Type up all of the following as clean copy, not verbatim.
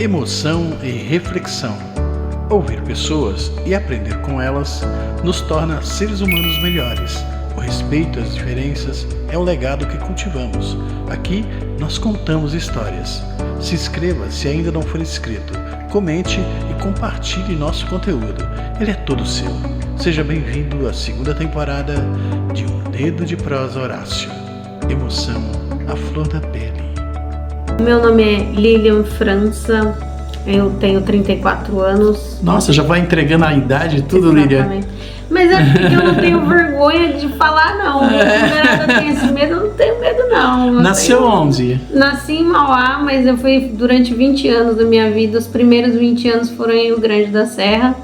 Emoção e reflexão. Ouvir pessoas e aprender com elas nos torna seres humanos melhores. O respeito às diferenças é o legado que cultivamos. Aqui nós contamos histórias. Se inscreva se ainda não for inscrito. Comente e compartilhe nosso conteúdo. Ele é todo seu. Seja bem-vindo à segunda temporada de Um Dedo de Prosa Horácio. Emoção à flor da pele. Meu nome é Lilian França, eu tenho 34 anos. Nossa, já vai entregando a idade e tudo, Lilian. Mas é porque eu não tenho vergonha de falar, não. Eu tenho esse medo, eu não tenho medo, não. Nasceu onde? Nasci em Mauá, mas eu fui durante 20 anos da minha vida. Os primeiros 20 anos foram em Rio Grande da Serra.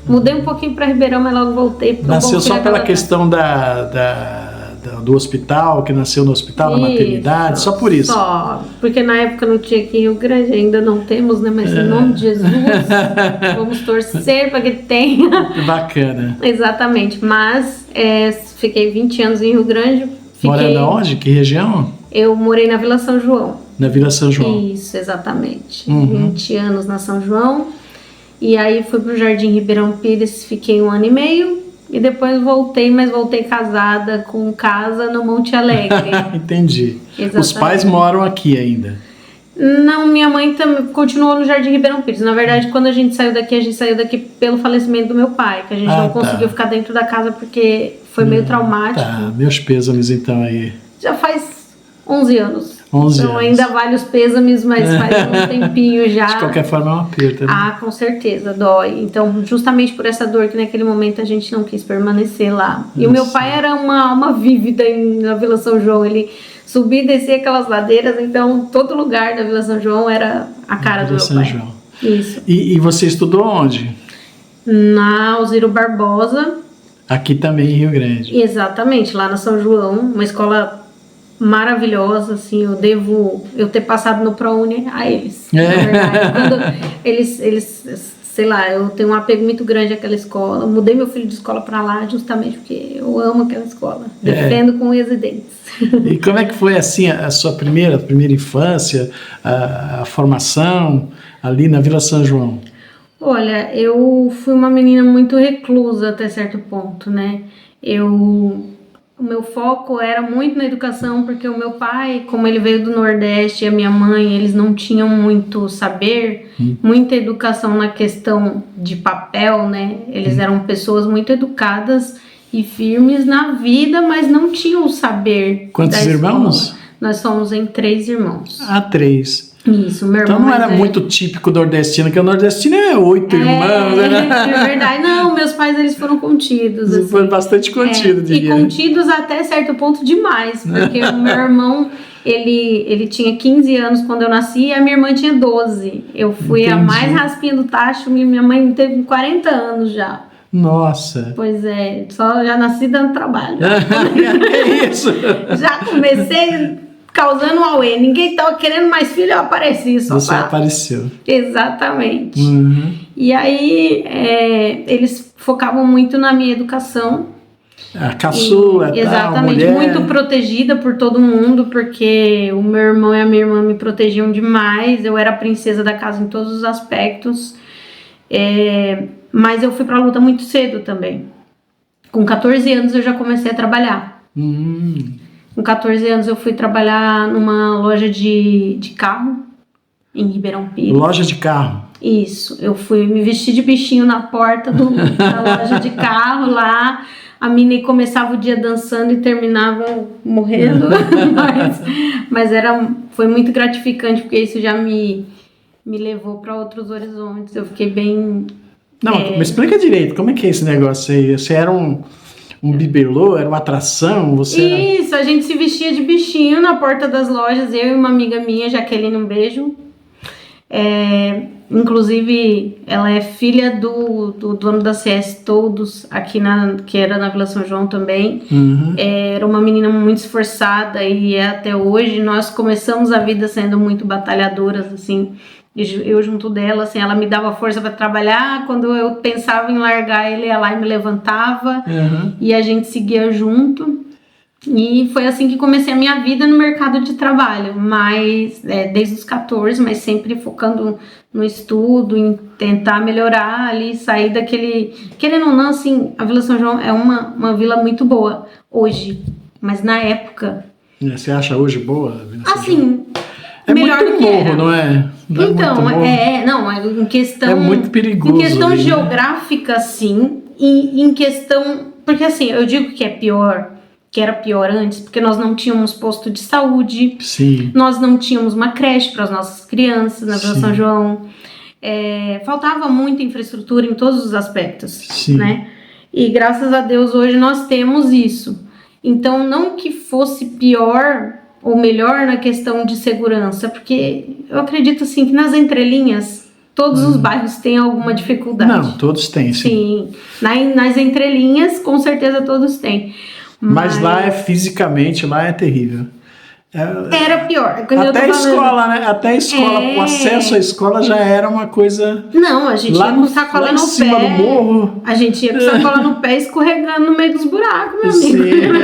Mudei um pouquinho para Ribeirão, mas logo voltei. Nasceu só pela questão do hospital, que nasceu no hospital, na maternidade, só por isso? Só, porque na época não tinha aqui em Rio Grande, ainda não temos, né? Mas em nome de Jesus, vamos torcer para que tenha. Bacana. Exatamente, mas fiquei 20 anos em Rio Grande. Morando onde? Que região? Eu morei na Vila São João. Na Vila São João. Isso, exatamente. 20 anos na São João. E aí fui pro Jardim Ribeirão Pires, fiquei 1 ano e meio. E depois voltei, mas voltei casada com casa no Monte Alegre. Entendi. Exatamente. Os pais moram aqui ainda? Não, minha mãe também continuou no Jardim Ribeirão Pires. Na verdade, quando a gente saiu daqui pelo falecimento do meu pai, que a gente não conseguiu ficar dentro da casa porque foi meio traumático. Tá, meus pêsames então aí. Já faz 11 anos. 11 então anos. Ainda vale os pêsames, mas faz um tempinho já. De qualquer forma é uma perda, né? Ah, com certeza, dói. Então, justamente por essa dor que naquele momento a gente não quis permanecer lá. E o meu pai era uma alma vívida na Vila São João. Ele subia e descia aquelas ladeiras, então todo lugar da Vila São João era a cara do meu São pai. João. Isso. E você estudou onde? Na Alziro Barbosa. Aqui também em Rio Grande. Exatamente, lá na São João, uma escola maravilhosa, assim, eu devo ter passado no ProUni a eles, na verdade. Quando eles, sei lá, eu tenho um apego muito grande àquela escola. Mudei meu filho de escola para lá justamente porque eu amo aquela escola. Defendo com unhas e dentes. E como é que foi, assim, a sua primeira infância, a formação ali na Vila São João? Olha, eu fui uma menina muito reclusa até certo ponto, né? O meu foco era muito na educação, porque o meu pai, como ele veio do Nordeste, e a minha mãe, eles não tinham muito saber, muita educação na questão de papel, né? Eles eram pessoas muito educadas e firmes na vida, mas não tinham o saber. Quantos irmãos? Nós somos em 3 irmãos. Ah, 3. Isso, meu irmão. Então não era muito típico nordestino, que o nordestino é 8 irmãos, né? É verdade. Não, meus pais, eles foram contidos. Assim. Foram bastante contidos, diria. E contidos até certo ponto demais, porque o meu irmão, ele tinha 15 anos quando eu nasci e a minha irmã tinha 12. Eu fui a mais raspinha do tacho, minha mãe teve 40 anos já. Nossa. Pois é, só já nasci dando trabalho. Que isso? Já comecei causando um auê. Ninguém tava querendo mais filho, eu apareci só. Você apareceu. Exatamente. E aí, eles focavam muito na minha educação. A caçula, exatamente, mulher. muito protegida por todo mundo, porque o meu irmão e a minha irmã me protegiam demais. Eu era a princesa da casa em todos os aspectos. Mas eu fui pra luta muito cedo também. Com 14 anos eu já comecei a trabalhar. Com 14 anos eu fui trabalhar numa loja de carro em Ribeirão Pires. Loja de carro? Isso. Eu fui me vestir de bichinho na porta da loja de carro lá. A menina começava o dia dançando e terminava morrendo. mas foi muito gratificante, porque isso já me levou para outros horizontes. Eu fiquei bem... Não, me explica direito, como é que é esse negócio aí? Você era um bibelô, era uma atração? Isso, a gente se vestia de bichinho na porta das lojas, eu e uma amiga minha, Jaqueline, um beijo. Inclusive, ela é filha do dono da CS Todos, aqui que era na Vila São João também. Era uma menina muito esforçada e até hoje nós começamos a vida sendo muito batalhadoras, assim. Eu junto dela, assim, ela me dava força para trabalhar. Quando eu pensava em largar, ele ia lá e me levantava. E a gente seguia junto. E foi assim que comecei a minha vida no mercado de trabalho, mas desde os 14, mas sempre focando no estudo, em tentar melhorar ali, sair daquele... Querendo ou não, assim, a Vila São João é uma vila muito boa hoje, mas na época... Você acha hoje boa? Assim, é melhor muito do que morro, era. não é? Não então, muito em questão... É muito perigoso. Em questão ali, geográfica, sim, e em questão... Porque assim, eu digo que é pior... que era pior antes, porque nós não tínhamos posto de saúde, Sim. Nós não tínhamos uma creche para as nossas crianças na Vila São João, faltava muita infraestrutura em todos os aspectos, Sim. né? E graças a Deus hoje nós temos isso. Então não que fosse pior ou melhor na questão de segurança, porque eu acredito assim que nas entrelinhas todos os bairros têm alguma dificuldade. Não, todos têm, sim. Nas entrelinhas com certeza todos têm. Mas lá fisicamente, lá é terrível. Era pior. Até a escola, né? Até a escola, o acesso à escola já era uma coisa... Não, a gente ia com sacola no pé. Do morro. A gente ia com sacola no pé escorregando no meio dos buracos, meu amigo.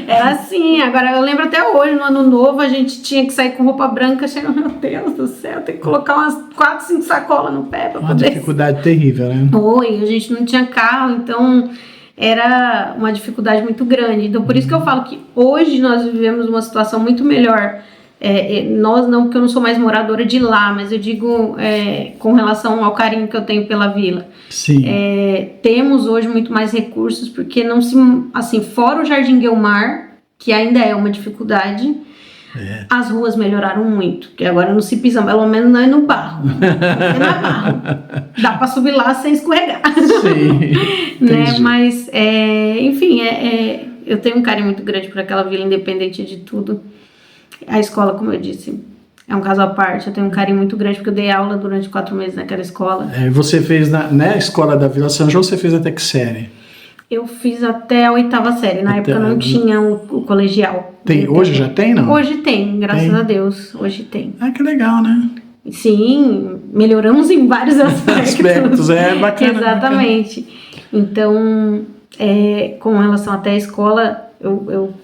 Era assim. Agora, eu lembro até hoje, no ano novo, a gente tinha que sair com roupa branca. Chega, meu Deus do céu, tem que colocar umas 4, 5 sacolas no pé pra poder... Uma dificuldade terrível, né? A gente não tinha carro, então... era uma dificuldade muito grande. Então, por isso que eu falo que hoje nós vivemos uma situação muito melhor. Nós não, porque eu não sou mais moradora de lá, mas eu digo com relação ao carinho que eu tenho pela vila. Sim. Temos hoje muito mais recursos, porque não se... Assim, fora o Jardim Guelmar, que ainda é uma dificuldade... As ruas melhoraram muito, porque agora não se pisa, pelo menos não é no barro. É na barro. Dá pra subir lá sem escorregar. Sim. Né? Mas, enfim, eu tenho um carinho muito grande por aquela vila, independente de tudo. A escola, como eu disse, é um caso à parte. Eu tenho um carinho muito grande, porque eu dei aula durante 4 meses naquela escola. Você fez na escola da Vila São João, você fez até que série? Eu fiz até a 8ª série. Na época não tinha o colegial. Hoje já tem, não? Hoje tem, graças a Deus. Hoje tem. Ah, que legal, né? Sim, melhoramos em vários aspectos. Bacana. Exatamente. Bacana. Então, com relação até a escola, eu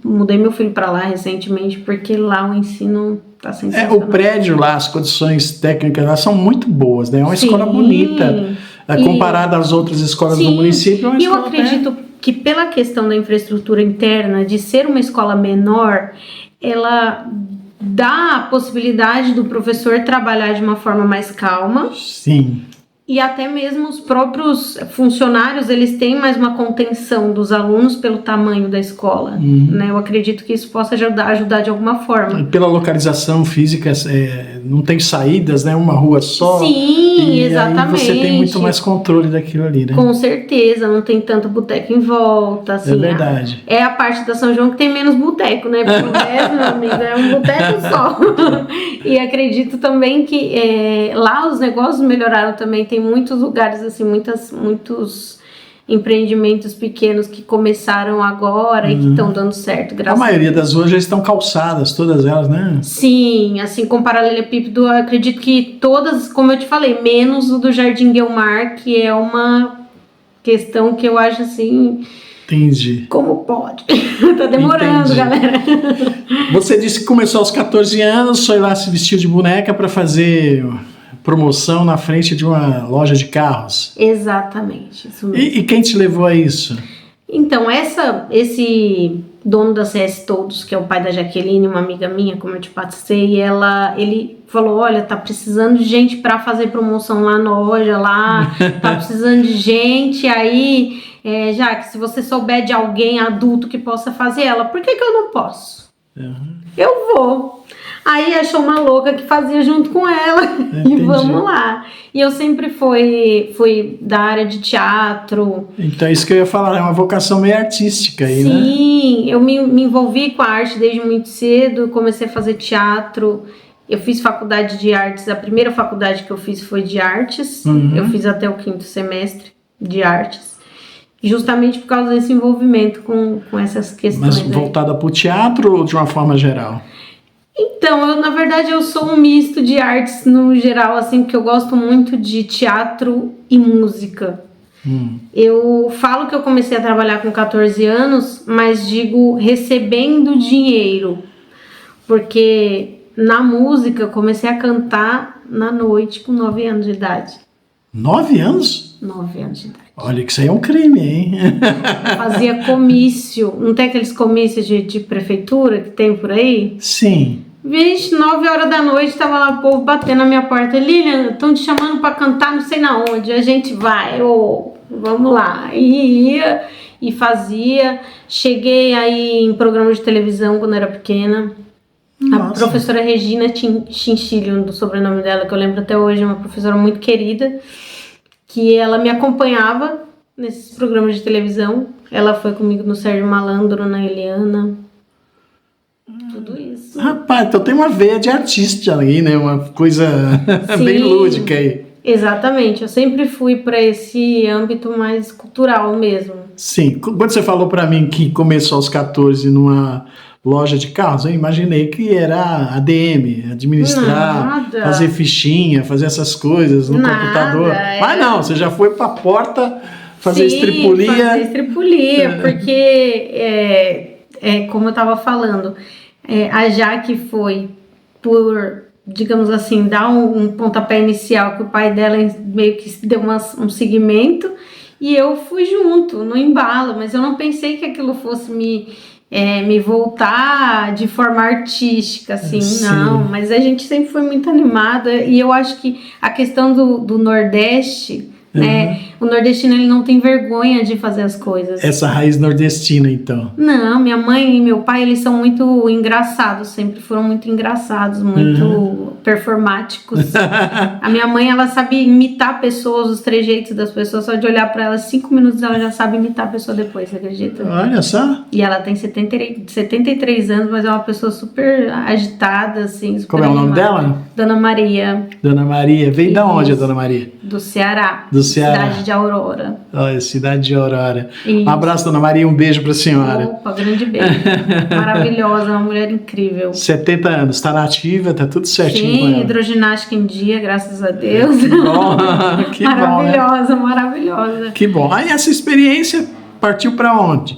mudei meu filho para lá recentemente, porque lá o ensino está sensacional. O prédio lá, as condições técnicas lá são muito boas, né? É uma escola bonita. Comparada às outras escolas do município, é uma escola... Eu acredito que pela questão da infraestrutura interna, de ser uma escola menor, ela dá a possibilidade do professor trabalhar de uma forma mais calma. Sim. E até mesmo os próprios funcionários, eles têm mais uma contenção dos alunos pelo tamanho da escola, né? Eu acredito que isso possa ajudar de alguma forma. Pela localização física, não tem saídas, né? Uma rua só. Sim, exatamente. Aí você tem muito mais controle daquilo ali, né? Com certeza, não tem tanto boteco em volta, assim. É verdade. É a parte da São João que tem menos boteco, né? Porque o resto, meu amigo, é um boteco só. E acredito também que lá os negócios melhoraram também. Tem muitos lugares, assim, muitos empreendimentos pequenos que começaram agora e que estão dando certo, A maioria das ruas já estão calçadas, todas elas, né? Sim, assim, com paralelepípedo, eu acredito que todas, como eu te falei, menos o do Jardim Guelmar, que é uma questão que eu acho, assim... Entendi. Como pode? Tá demorando, galera. Você disse que começou aos 14 anos, foi lá se vestir de boneca para fazer... promoção na frente de uma loja de carros. Exatamente, isso mesmo. E quem te levou a isso? Então, esse dono da CS Todos, que é o pai da Jaqueline, uma amiga minha, como eu te passei, ele falou, olha, tá precisando de gente para fazer promoção lá na loja, tá precisando de gente, aí, já que se você souber de alguém adulto que possa fazer ela, por que eu não posso? Eu vou. Aí achou uma louca que fazia junto com ela. Entendi. E vamos lá. E eu sempre fui da área de teatro. Então isso que eu ia falar, é uma vocação meio artística aí, Sim, né? Sim, eu me envolvi com a arte desde muito cedo, comecei a fazer teatro. Eu fiz faculdade de artes, a primeira faculdade que eu fiz foi de artes. Eu fiz até o 5º semestre de artes. Justamente por causa desse envolvimento com essas questões. Mas voltada para o teatro ou de uma forma geral? Então, na verdade, eu sou um misto de artes no geral, assim, porque eu gosto muito de teatro e música. Eu falo que eu comecei a trabalhar com 14 anos, mas digo recebendo dinheiro, porque na música eu comecei a cantar na noite com 9 anos de idade. 9 anos? 9 anos de idade. Olha que isso aí é um crime, hein? Eu fazia comício, não tem aqueles comícios de prefeitura que tem por aí? Sim. Vixe, 9 horas da noite, tava lá o povo batendo na minha porta. Lilian, estão te chamando pra cantar não sei na onde. A gente vai, vamos lá. E ia e fazia. Cheguei aí em programa de televisão quando era pequena. Nossa. A professora Regina Chinchilho, do sobrenome dela, que eu lembro até hoje, é uma professora muito querida, que ela me acompanhava nesses programas de televisão. Ela foi comigo no Sérgio Malandro, na Eliana. Tudo isso. Rapaz, então tem uma veia de artista ali, né? Uma coisa bem lúdica aí. Exatamente, eu sempre fui para esse âmbito mais cultural mesmo. Sim, quando você falou para mim que começou aos 14 numa loja de carros, eu imaginei que era ADM, administrar, fazer fichinha, fazer essas coisas no computador. Mas não, você já foi para a porta fazer estripulia. Fazer estripulia, porque como eu estava falando, a Jaque foi por, digamos assim, dar um pontapé inicial, que o pai dela meio que deu um segmento, e eu fui junto, no embalo, mas eu não pensei que aquilo fosse me voltar de forma artística, assim, Sim. não, mas a gente sempre foi muito animada, e eu acho que a questão do Nordeste, né, o nordestino ele não tem vergonha de fazer as coisas. Essa raiz nordestina, então. Não, minha mãe e meu pai, eles são muito engraçados, sempre foram muito engraçados, muito performáticos. A minha mãe, ela sabe imitar pessoas, os trejeitos das pessoas, só de olhar pra ela 5 minutos ela já sabe imitar a pessoa depois, você acredita? Olha só. E ela tem 73 anos, mas é uma pessoa super agitada, assim, super Como é o nome animada. dela? Dona Maria. Dona Maria. Veio da onde a Dona Maria? Do Ceará. Do Ceará. Cidade de Aurora. Olha, cidade de Aurora. Isso. Um abraço, Dona Maria, um beijo pra senhora. Opa, grande beijo. Maravilhosa, uma mulher incrível. 70 anos, tá nativa, tá tudo certinho com Sim, ela. hidroginástica em dia, graças a Deus. Que bom, que bom, né? Maravilhosa, maravilhosa. Que bom. Aí essa experiência partiu pra onde?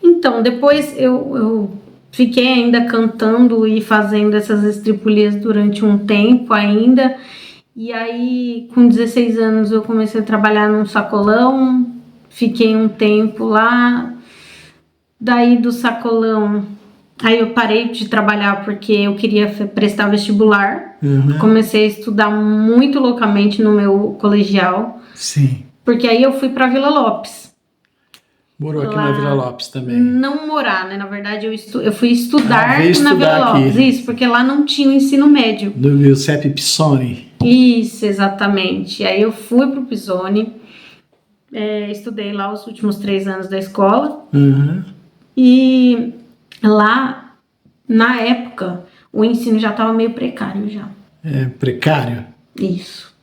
Então, depois eu fiquei ainda cantando e fazendo essas estripulias durante um tempo ainda. E aí, com 16 anos, eu comecei a trabalhar num sacolão. Fiquei um tempo lá. Daí, do sacolão, aí eu parei de trabalhar porque eu queria prestar vestibular. Comecei a estudar muito loucamente no meu colegial. Sim. Porque aí eu fui para Vila Lopes. Morou aqui na Vila Lopes também. Não morar, né? Na verdade, eu fui estudar veio na Vila estudar Lopes. aqui. Isso, porque lá não tinha o ensino médio. Do Giuseppe Pisoni. Isso, exatamente. Aí eu fui pro Pisoni, estudei lá os últimos 3 anos da escola. E lá, na época, o ensino já estava meio precário já. Precário? Isso.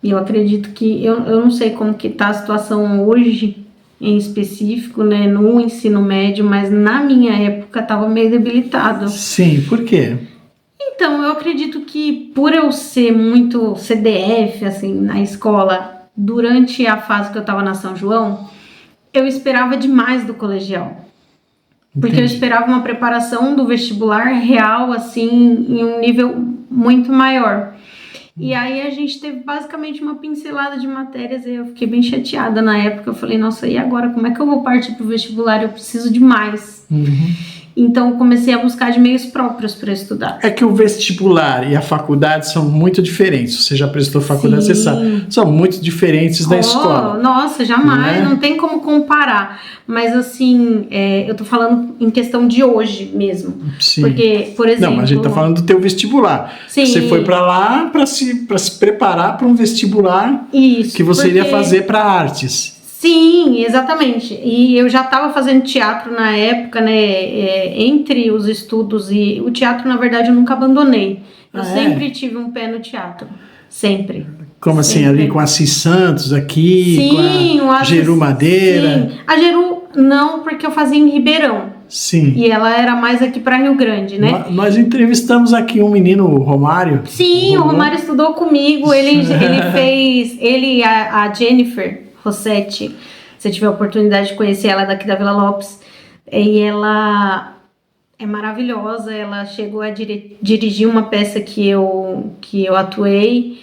E eu acredito que, eu não sei como que tá a situação hoje, em específico, né, no ensino médio, mas na minha época estava meio debilitado. Sim, por quê? Então, eu acredito que por eu ser muito CDF, assim, na escola, durante a fase que eu estava na São João, eu esperava demais do colegial. Porque eu esperava uma preparação do vestibular real, assim, em um nível muito maior. E aí a gente teve basicamente uma pincelada de matérias e eu fiquei bem chateada na época. Eu falei, nossa, e agora? Como é que eu vou partir pro vestibular? Eu preciso de mais. Então eu comecei a buscar de meios próprios para estudar. É que o vestibular e a faculdade são muito diferentes. Você já prestou faculdade, Sim. você sabe. São muito diferentes da escola. Nossa, jamais, não tem como comparar. Mas assim, eu tô falando em questão de hoje mesmo. Sim. Porque, por exemplo... Não, mas a gente tá falando do teu vestibular. Sim. Você foi para lá para se preparar para um vestibular Isso, que você iria fazer para artes. Sim, exatamente. E eu já estava fazendo teatro na época, né? Entre os estudos e o teatro, na verdade, eu nunca abandonei. Eu sempre tive um pé no teatro. Sempre. Como assim, Sempre. ali com a Assis Santos aqui, Sim, com a Geru Madeira? Sim. A Geru não, porque eu fazia em Ribeirão. Sim. E ela era mais aqui para Rio Grande, né? Nós entrevistamos aqui um menino, o Romário. Sim, o Romário estudou comigo. Ele fez... Ele e a Jennifer Rossetti, se tiver a oportunidade de conhecer ela, daqui da Vila Lopes, e ela é maravilhosa. Ela chegou a dirigir uma peça que eu atuei.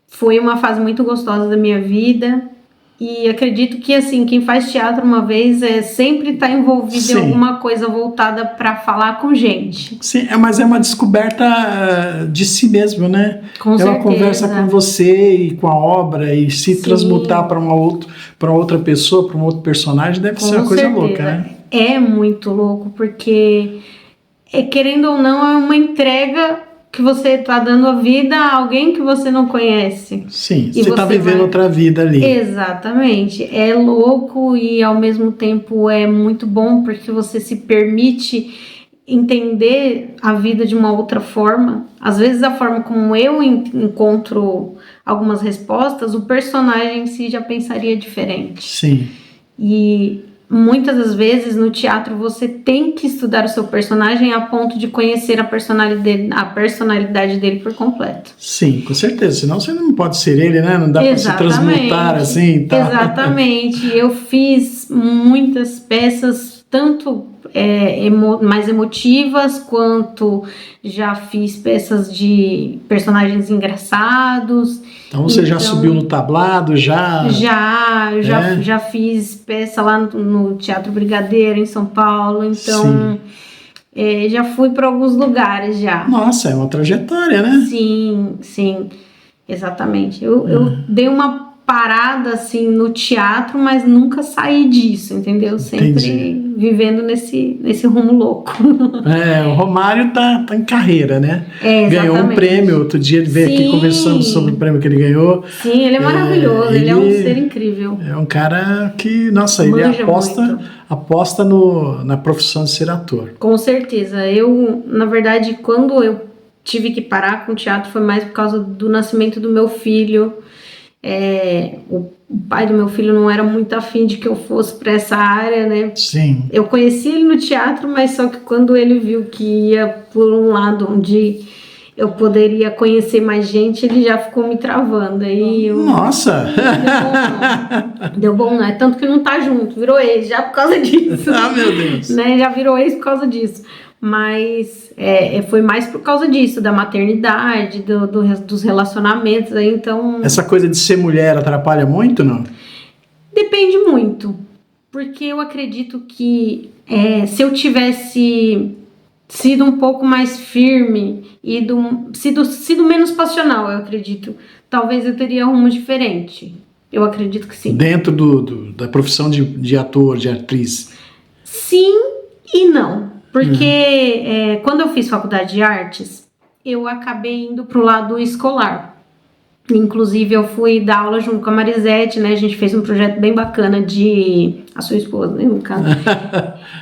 Foi uma fase muito gostosa da minha vida. E acredito que, assim, quem faz teatro uma vez sempre está envolvido Sim. em alguma coisa voltada para falar com gente. Sim, mas é uma descoberta de si mesmo, né? Com Ela certeza. conversa com você e com a obra, e se transmutar para outra pessoa, para um outro personagem, deve ser uma coisa louca, né? É muito louco, porque, querendo ou não, é uma entrega que você está dando a vida a alguém que você não conhece. Sim, E você está você vivendo vai- outra vida ali. Exatamente. É louco e ao mesmo tempo é muito bom, porque você se permite entender a vida de uma outra forma. Às vezes a forma como eu encontro algumas respostas, o personagem em si já pensaria diferente. Sim, E muitas das vezes no teatro você tem que estudar o seu personagem a ponto de conhecer a personalidade dele por completo. sim, com certeza. Senão você não pode ser ele, né? Não dá para se Exatamente. transmutar assim, tá? Exatamente. Eu fiz muitas peças, tanto mais emotivas, quanto já fiz peças de personagens engraçados. Então você já subiu no tablado, já? Já fiz peça lá no Teatro Brigadeiro, em São Paulo. Então, já fui para alguns lugares já. Nossa, é uma trajetória, né? Sim, exatamente. Eu dei uma parada assim no teatro, mas nunca saí disso, entendeu? Sempre Entendi. vivendo nesse rumo louco. O Romário tá em carreira, né? Ganhou um Exatamente. prêmio. Outro dia ele veio aqui Sim. conversando sobre o prêmio que ele ganhou. Sim, ele é maravilhoso, ele é um ele- ser incrível. É um cara que, nossa, ele Manja aposta na profissão de ser ator. Com certeza. Eu, na verdade, quando eu tive que parar com o teatro foi mais por causa do nascimento do meu filho. O pai do meu filho não era muito afim de que eu fosse para essa área, né? Sim. Eu conheci ele no teatro, mas só que quando ele viu que ia por um lado onde eu poderia conhecer mais gente, ele já ficou me travando. Aí eu... Nossa! Deu bom, não é? Tanto que não tá junto, virou ex já por causa disso. Ah, meu Deus! Né? Já virou ex por causa disso. Mas foi mais por causa disso, da maternidade, dos relacionamentos. Aí, então, Essa coisa de ser mulher atrapalha muito, não? depende muito. Porque eu acredito que se eu tivesse sido um pouco mais firme e sido menos passional, eu acredito, talvez eu teria rumo diferente. Eu acredito que sim. Dentro da profissão de ator, de atriz. Sim e não. Porque quando eu fiz faculdade de artes, eu acabei indo pro lado escolar. Inclusive, eu fui dar aula junto com a Marisete, né? A gente fez um projeto bem bacana a sua esposa, né? No caso.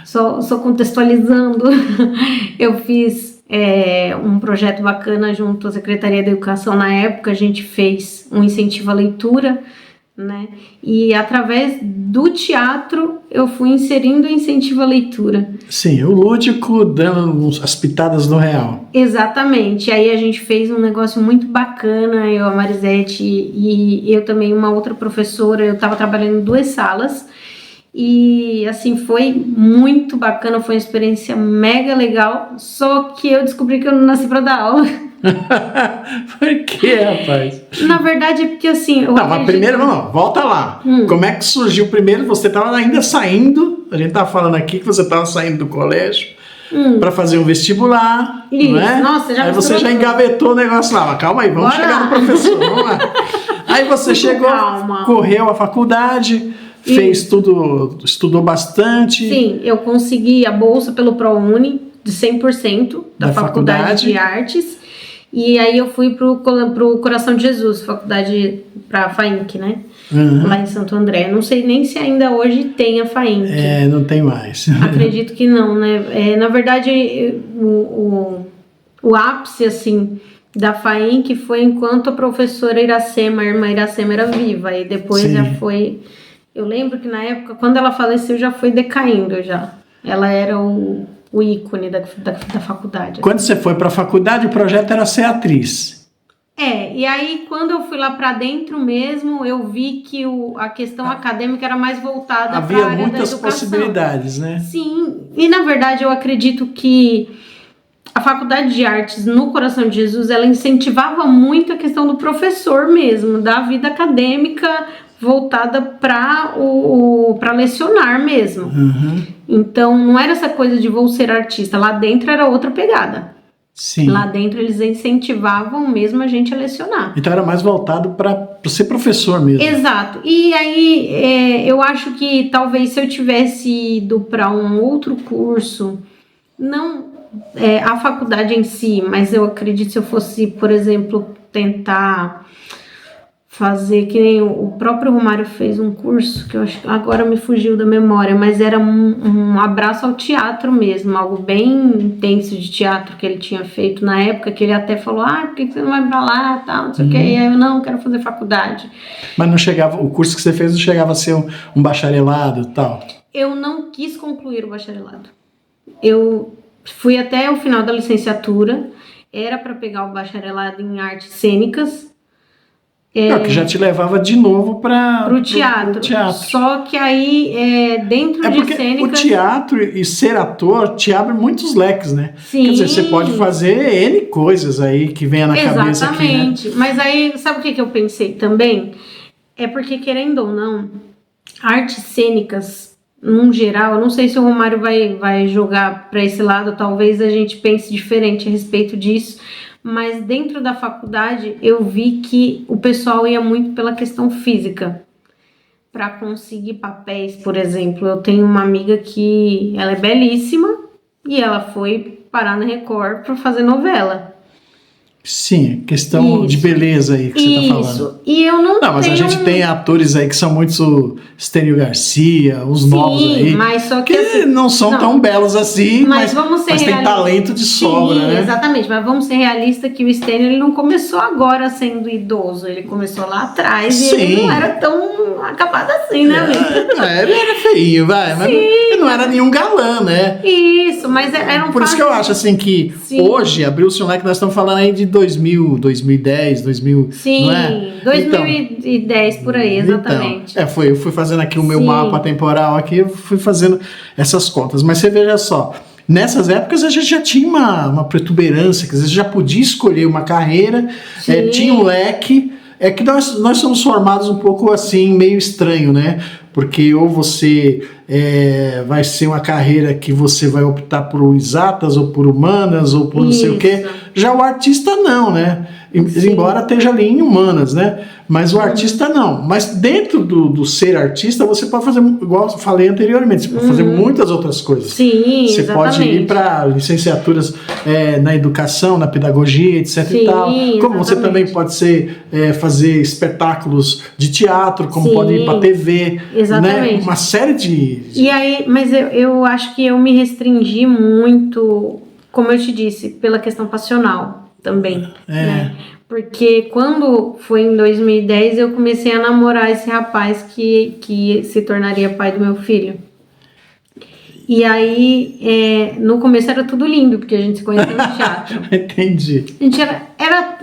Só contextualizando. Eu fiz um projeto bacana junto à Secretaria da Educação na época. A gente fez um incentivo à leitura, né? E através do teatro eu fui inserindo o incentivo à leitura. Sim, o lúdico dando as pitadas do real. Exatamente. Aí a gente fez um negócio muito bacana, eu, a Marisete e eu também, uma outra professora. Eu estava trabalhando em 2 salas e assim foi muito bacana, foi uma experiência mega legal. Só que eu descobri que eu não nasci para dar aula. Por que, rapaz? Na verdade é porque assim... Não, mas primeiro, vamos, volta lá. Como é que surgiu primeiro? Você estava ainda saindo, a gente estava falando aqui que você estava saindo do colégio para fazer um vestibular, Isso. não é? Nossa, já aí você misturou já tudo. engavetou o negócio lá, mas calma aí, vamos Bora chegar lá. no professor, vamos lá. Aí você Muito chegou, calma. correu a faculdade, fez tudo, estudou bastante. Sim, eu consegui a bolsa pelo ProUni de 100% da faculdade de artes. E aí eu fui pro Coração de Jesus, faculdade pra FAINC, né? Lá em Santo André. Não sei nem se ainda hoje tem a FAINC. Não tem mais. Acredito que não, né? Na verdade, o ápice, assim, da FAINC foi enquanto a professora Iracema, a irmã Iracema, era viva. E depois Sim. já foi... Eu lembro que na época, quando ela faleceu, já foi decaindo já. Ela era o ícone da faculdade. Quando você foi para a faculdade, o projeto era ser atriz. E aí quando eu fui lá para dentro mesmo, eu vi que a questão acadêmica era mais voltada para a área da educação. Havia muitas possibilidades, né? Sim, e na verdade eu acredito que a Faculdade de Artes no Coração de Jesus, ela incentivava muito a questão do professor mesmo, da vida acadêmica voltada para lecionar mesmo. Então não era essa coisa de vou ser artista, lá dentro era outra pegada. Sim. Lá dentro eles incentivavam mesmo a gente a lecionar. Então era mais voltado para ser professor mesmo. Exato. E aí eu acho que talvez se eu tivesse ido para um outro curso, não a faculdade em si, mas eu acredito se eu fosse, por exemplo, tentar fazer que nem o próprio Romário fez um curso que eu acho que agora me fugiu da memória, mas era um abraço ao teatro mesmo, algo bem intenso de teatro que ele tinha feito na época, que ele até falou, por que você não vai pra lá, tal, não sei o que, e aí eu não quero fazer faculdade. Mas não chegava, o curso que você fez não chegava a ser um bacharelado e tal? Eu não quis concluir o bacharelado. Eu fui até o final da licenciatura, era para pegar o bacharelado em artes cênicas, que já te levava de novo para o teatro. Só que aí, dentro de cênicas... O teatro e ser ator te abre muitos leques, né? Sim. Quer dizer, você pode fazer N coisas aí que venha na cabeça aqui, né? Exatamente. Mas aí, sabe o que eu pensei também? É porque, querendo ou não, artes cênicas, num geral, eu não sei se o Romário vai jogar para esse lado, talvez a gente pense diferente a respeito disso, mas dentro da faculdade eu vi que o pessoal ia muito pela questão física. Para conseguir papéis, por exemplo, eu tenho uma amiga que ela é belíssima e ela foi parar na Record para fazer novela. Sim, questão de beleza aí que você tá falando. Isso, e eu não mas a gente tem atores aí que são muito Estênio Garcia, os novos aí, mas só que assim, não são tão belos assim, mas tem talento de sobra, né? Exatamente, mas vamos ser realistas que o Estênio ele não começou agora sendo idoso, ele começou lá atrás e ele não era tão acabado assim, né? Ele era feio, mas ele não era nenhum galã, né? Isso, mas era um Por isso que eu acho assim que hoje abriu-se um leque, nós estamos falando aí de 2000, 2010, 2000, sim, não é? 2010 por aí, exatamente. Eu fui fazendo aqui o meu mapa temporal aqui, eu fui fazendo essas contas, mas você veja só, nessas épocas a gente já tinha uma protuberância, quer dizer, você já podia escolher uma carreira, tinha um leque, que nós somos formados um pouco assim, meio estranho, né? Porque ou você vai ser uma carreira que você vai optar por exatas ou por humanas ou por não sei o quê. Já o artista não, né? Embora esteja ali em humanas, né? Mas o artista não. Mas dentro do ser artista, você pode fazer, igual eu falei anteriormente, você pode fazer muitas outras coisas. Sim, você pode ir para licenciaturas na educação, na pedagogia, etc. e tal. Como você também pode fazer espetáculos de teatro, como pode ir para TV. Exatamente. Né? Uma série de... E aí, mas eu acho que eu me restringi muito, como eu te disse, pela questão passional também. Né? Porque quando foi em 2010 eu comecei a namorar esse rapaz que se tornaria pai do meu filho. E aí, no começo era tudo lindo, porque a gente se conheceu no teatro. Entendi. A gente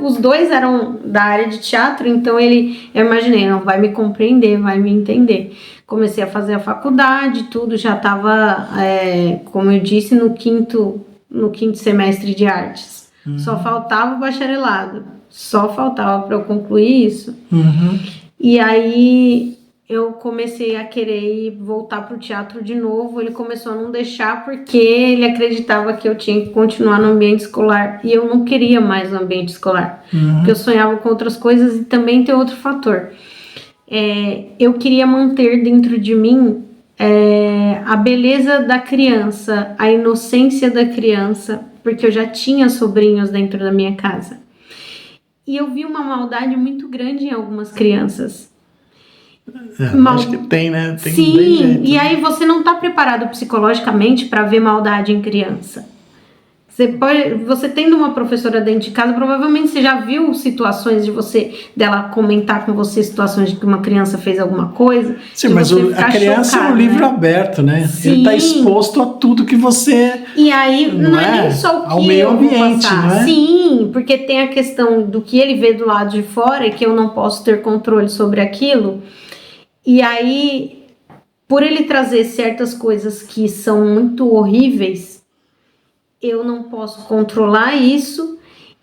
os dois eram da área de teatro, então eu imaginei, não vai me compreender, vai me entender. Comecei a fazer a faculdade, tudo, já estava, como eu disse, no quinto semestre de artes. Só faltava o bacharelado, só faltava para eu concluir isso. E aí eu comecei a querer voltar para o teatro de novo. Ele começou a não deixar porque ele acreditava que eu tinha que continuar no ambiente escolar e eu não queria mais o ambiente escolar, porque eu sonhava com outras coisas. E também tem outro fator, eu queria manter dentro de mim a beleza da criança, a inocência da criança, porque eu já tinha sobrinhos dentro da minha casa e eu vi uma maldade muito grande em algumas crianças. Acho que tem, né? Sim, e aí você não está preparado psicologicamente para ver maldade em criança. Você tendo uma professora dentro de casa, provavelmente você já viu situações dela comentar com você situações de que uma criança fez alguma coisa. Sim, mas a criança é um livro aberto, né? Sim. Ele está exposto a tudo que você... E aí não é nem só o que ao meio ambiente, não é? Sim, porque tem a questão do que ele vê do lado de fora e que eu não posso ter controle sobre aquilo. E aí, por ele trazer certas coisas que são muito horríveis, eu não posso controlar isso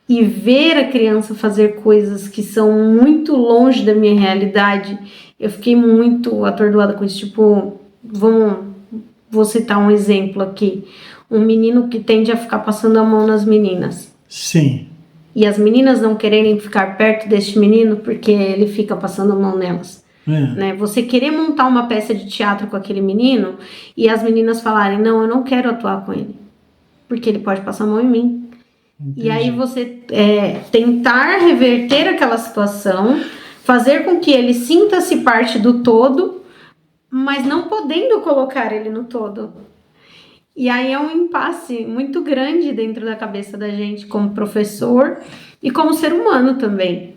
e ver a criança fazer coisas que são muito longe da minha realidade. Eu fiquei muito atordoada com isso. Tipo, vou citar um exemplo aqui. Um menino que tende a ficar passando a mão nas meninas. Sim. E as meninas não quererem ficar perto deste menino porque ele fica passando a mão nelas. Né? Você querer montar uma peça de teatro com aquele menino e as meninas falarem, não, eu não quero atuar com ele, porque ele pode passar a mão em mim. Entendi. E aí você tentar reverter aquela situação, fazer com que ele sinta-se parte do todo, mas não podendo colocar ele no todo. E aí é um impasse muito grande dentro da cabeça da gente como professor e como ser humano também.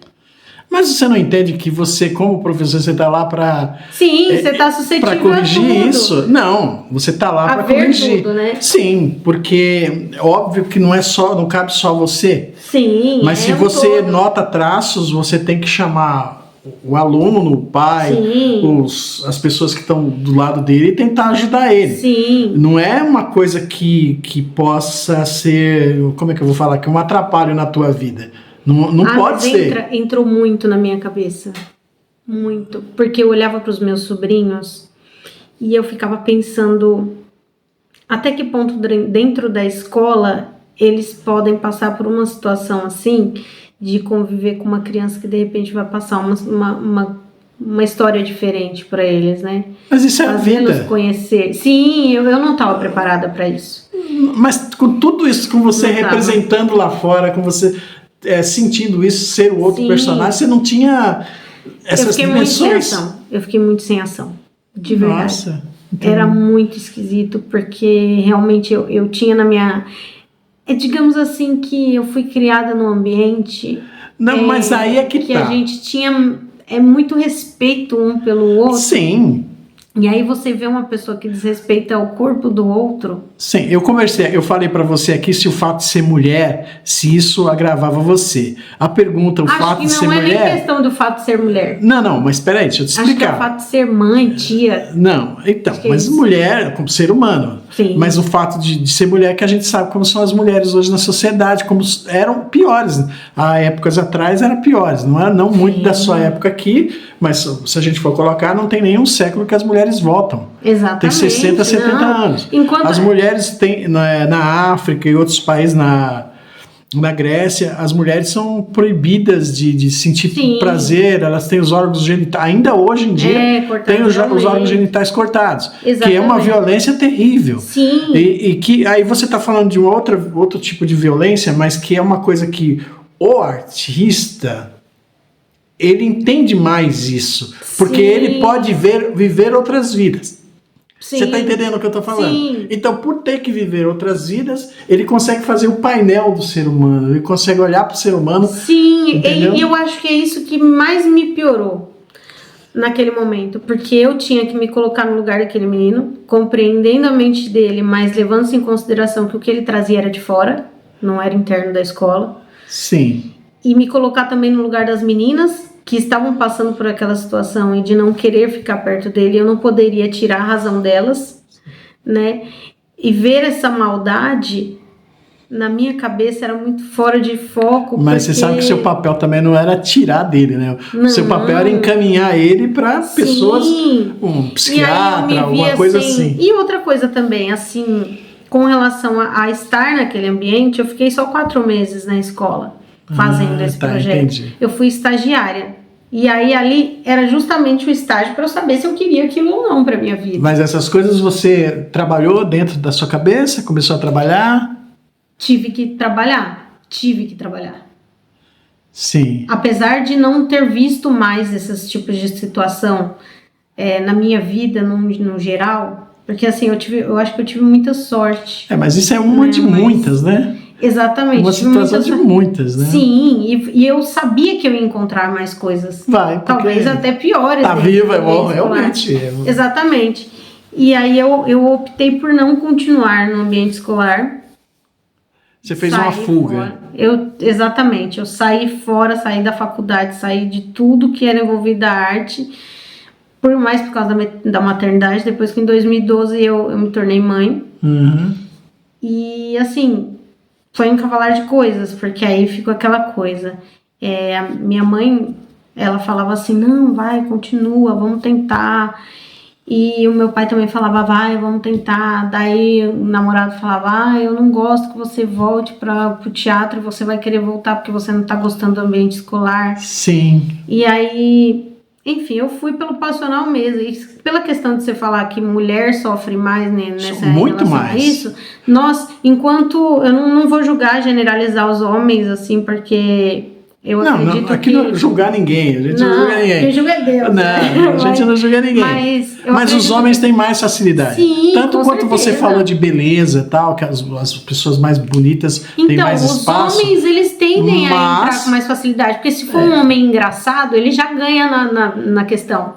Mas você não entende que você, como professor, você está lá para... Sim, você está suscetível para corrigir a tudo. Isso? Não, você está lá para corrigir. Tudo, né? Sim, porque óbvio que não cabe só você. Sim. Mas se você nota traços, você tem que chamar o aluno, o pai, as pessoas que estão do lado dele e tentar ajudar ele. Sim. Não é uma coisa que possa ser, como é que eu vou falar, que é um atrapalho na tua vida. Não pode ser. Entrou muito na minha cabeça. Muito. Porque eu olhava para os meus sobrinhos e eu ficava pensando até que ponto dentro da escola eles podem passar por uma situação assim de conviver com uma criança que de repente vai passar uma história diferente para eles, né? Mas isso é a vida. Conhecer. Sim, eu não estava preparada para isso. Mas com tudo isso, com você representando lá fora, com você... sentindo isso, ser o outro personagem, você não tinha essas dimensões. Eu fiquei muito sem ação, de verdade. Nossa, era muito esquisito, porque realmente eu tinha na minha... digamos assim que eu fui criada num ambiente... Não, mas aí é que tá. A gente tinha muito respeito um pelo outro. Sim. E aí você vê uma pessoa que desrespeita o corpo do outro. Sim, eu falei pra você aqui se o fato de ser mulher, se isso agravava você. A pergunta, fato de ser mulher... Acho que não é nem questão do fato de ser mulher. Não, mas peraí, deixa eu te explicar. Acho que é o fato de ser mãe, tia. Não, então, mas mulher como ser humano. Sim. Mas o fato de ser mulher, que a gente sabe como são as mulheres hoje na sociedade, como eram piores. Há épocas atrás eram piores. Não muito da sua época aqui, mas se a gente for colocar, não tem nenhum século que as mulheres votam. Exatamente. Tem 60, 70 anos. As mulheres têm, na África e outros países, na Grécia, as mulheres são proibidas de sentir prazer, elas têm os órgãos genitais, ainda hoje em dia, têm os órgãos genitais cortados. Exatamente. Que é uma violência terrível. Sim. E que aí você está falando de outro tipo de violência, mas que é uma coisa que o artista... ele entende mais isso, porque ele pode viver outras vidas. Sim. Você está entendendo o que eu estou falando? Sim. Então, por ter que viver outras vidas, ele consegue fazer o painel do ser humano, ele consegue olhar para o ser humano. Sim, e eu acho que é isso que mais me piorou naquele momento, porque eu tinha que me colocar no lugar daquele menino, compreendendo a mente dele, mas levando-se em consideração que o que ele trazia era de fora, não era interno da escola. Sim. E me colocar também no lugar das meninas que estavam passando por aquela situação e de não querer ficar perto dele, eu não poderia tirar a razão delas, né? E ver essa maldade na minha cabeça era muito fora de foco. Mas você sabe que seu papel também não era tirar dele, né? O seu papel era encaminhar ele para pessoas, um psiquiatra, alguma coisa assim. E outra coisa também, assim, com relação a estar naquele ambiente, eu fiquei só 4 meses na escola fazendo esse projeto. Entendi. Eu fui estagiária. E aí ali era justamente o estágio para eu saber se eu queria aquilo ou não para minha vida. Mas essas coisas você trabalhou dentro da sua cabeça? Começou a trabalhar? Tive que trabalhar. Sim. Apesar de não ter visto mais esses tipos de situação na minha vida, no geral, porque assim, eu acho que eu tive muita sorte. Mas isso é uma de muitas, né? Exatamente. Uma situação de muitas, né? Sim, e eu sabia que eu ia encontrar mais coisas. Talvez até piores. Tá viva, realmente. Exatamente. E aí eu optei por não continuar no ambiente escolar. Você fez uma fuga. Exatamente. Eu saí fora, saí da faculdade, saí de tudo que era envolvido da arte. Por mais por causa da maternidade. Depois que em 2012 eu me tornei mãe. Uhum. E assim... Foi um cavalar de coisas, porque aí ficou aquela coisa. A minha mãe, ela falava assim, não, vai, continua, vamos tentar. E o meu pai também falava, vai, vamos tentar. Daí o namorado falava, eu não gosto que você volte pro teatro, e você vai querer voltar porque você não tá gostando do ambiente escolar. Sim. E aí... Enfim, eu fui pelo passional mesmo. E pela questão de você falar que mulher sofre mais, né, nessa muito relação mais. a isso, nós, enquanto... Eu não vou julgar, generalizar os homens, assim, porque eu acredito que... Aqui não julgar ninguém, a gente não julga ninguém. Quem julga é Deus. Não, a gente não julga ninguém. Mas os homens têm mais facilidade. Sim, tanto quanto certeza. Você falou de beleza e tal, que as pessoas mais bonitas têm mais espaço. Então, os homens, eles tendem a entrar com mais facilidade, porque se for um homem engraçado, ele já ganha na questão.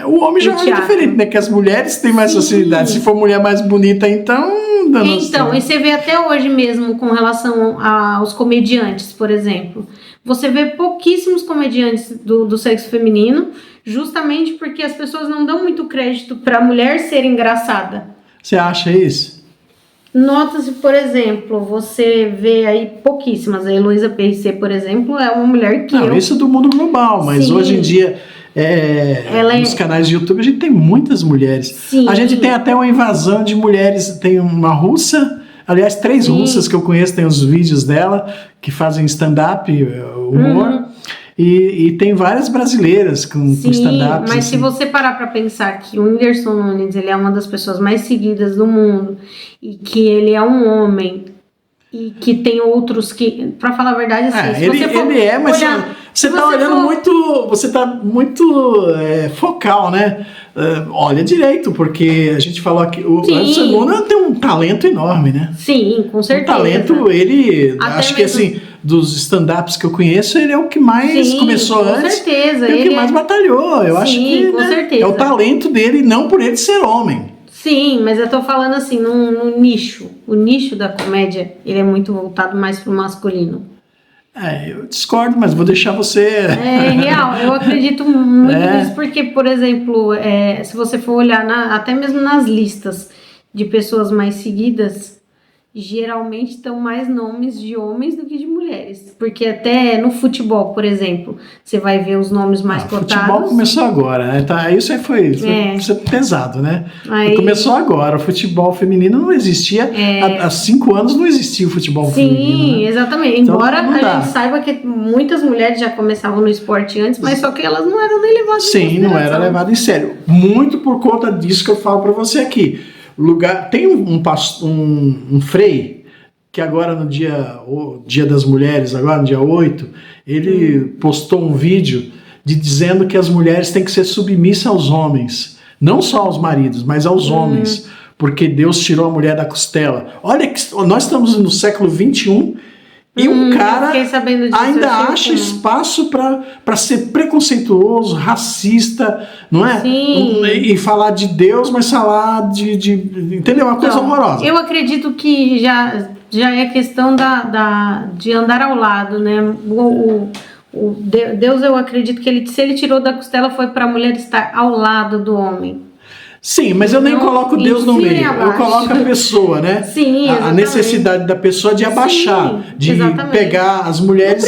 O homem já é diferente, né? Que as mulheres têm mais facilidade. Se for mulher mais bonita, então... Então, e você vê até hoje mesmo com relação aos comediantes, por exemplo. Você vê pouquíssimos comediantes do sexo feminino, justamente porque as pessoas não dão muito crédito para a mulher ser engraçada. Você acha isso? Nota-se, por exemplo, você vê aí pouquíssimas. A Heloísa PRC, por exemplo, é uma mulher que isso do mundo global, mas Sim. hoje em dia... nos canais de YouTube a gente tem muitas mulheres. Sim. A gente tem até uma invasão de mulheres. Tem uma russa, aliás, 3 Sim. russas que eu conheço, tem os vídeos dela que fazem stand-up, humor. E tem várias brasileiras com stand-up. Mas se você parar para pensar que o Whindersson Nunes, ele é uma das pessoas mais seguidas do mundo e que ele é um homem e que tem outros que, para falar a verdade, assim, ele é, mas você tá olhando muito, você tá muito focal, né? Olha direito, porque a gente falou aqui, o Anderson Nunes tem um talento enorme, né? Sim, com certeza. Um talento, ele, até acho que assim, dos stand-ups que eu conheço, ele é o que mais começou com antes. Certeza. E o que mais batalhou, eu acho que com certeza. É o talento dele, não por ele ser homem. Sim, mas eu tô falando assim, no nicho. O nicho da comédia, ele é muito voltado mais pro masculino. Eu discordo, mas vou deixar você... É real, eu acredito muito nisso, porque, por exemplo, se você for olhar até mesmo nas listas de pessoas mais seguidas, geralmente estão mais nomes de homens do que de mulheres. Porque até no futebol, por exemplo, você vai ver os nomes mais cotados. O futebol começou agora, né? Isso aí foi pesado, né? Começou agora. O futebol feminino não existia. Há 5 anos não existia o futebol feminino. Sim, né? Exatamente. Então, embora a gente saiba que muitas mulheres já começavam no esporte antes, mas só que elas não eram nem levadas em consideração. Sim, não era levado em sério. Muito por conta disso que eu falo pra você aqui. Tem um frei que agora no dia das mulheres, agora no dia 8, ele postou um vídeo dizendo que as mulheres têm que ser submissas aos homens, não só aos maridos, mas aos homens, porque Deus tirou a mulher da costela. Olha que nós estamos no século 21 e um cara ainda acha espaço para ser preconceituoso, racista, não é? Sim. E falar de Deus, mas falar entendeu? Uma coisa horrorosa. Eu acredito que já é questão de andar ao lado, né? Deus, eu acredito que se ele tirou da costela foi para a mulher estar ao lado do homem. Sim, mas eu nem coloco Deus no meio, eu coloco a pessoa, né? Sim, a necessidade da pessoa de abaixar, de pegar as mulheres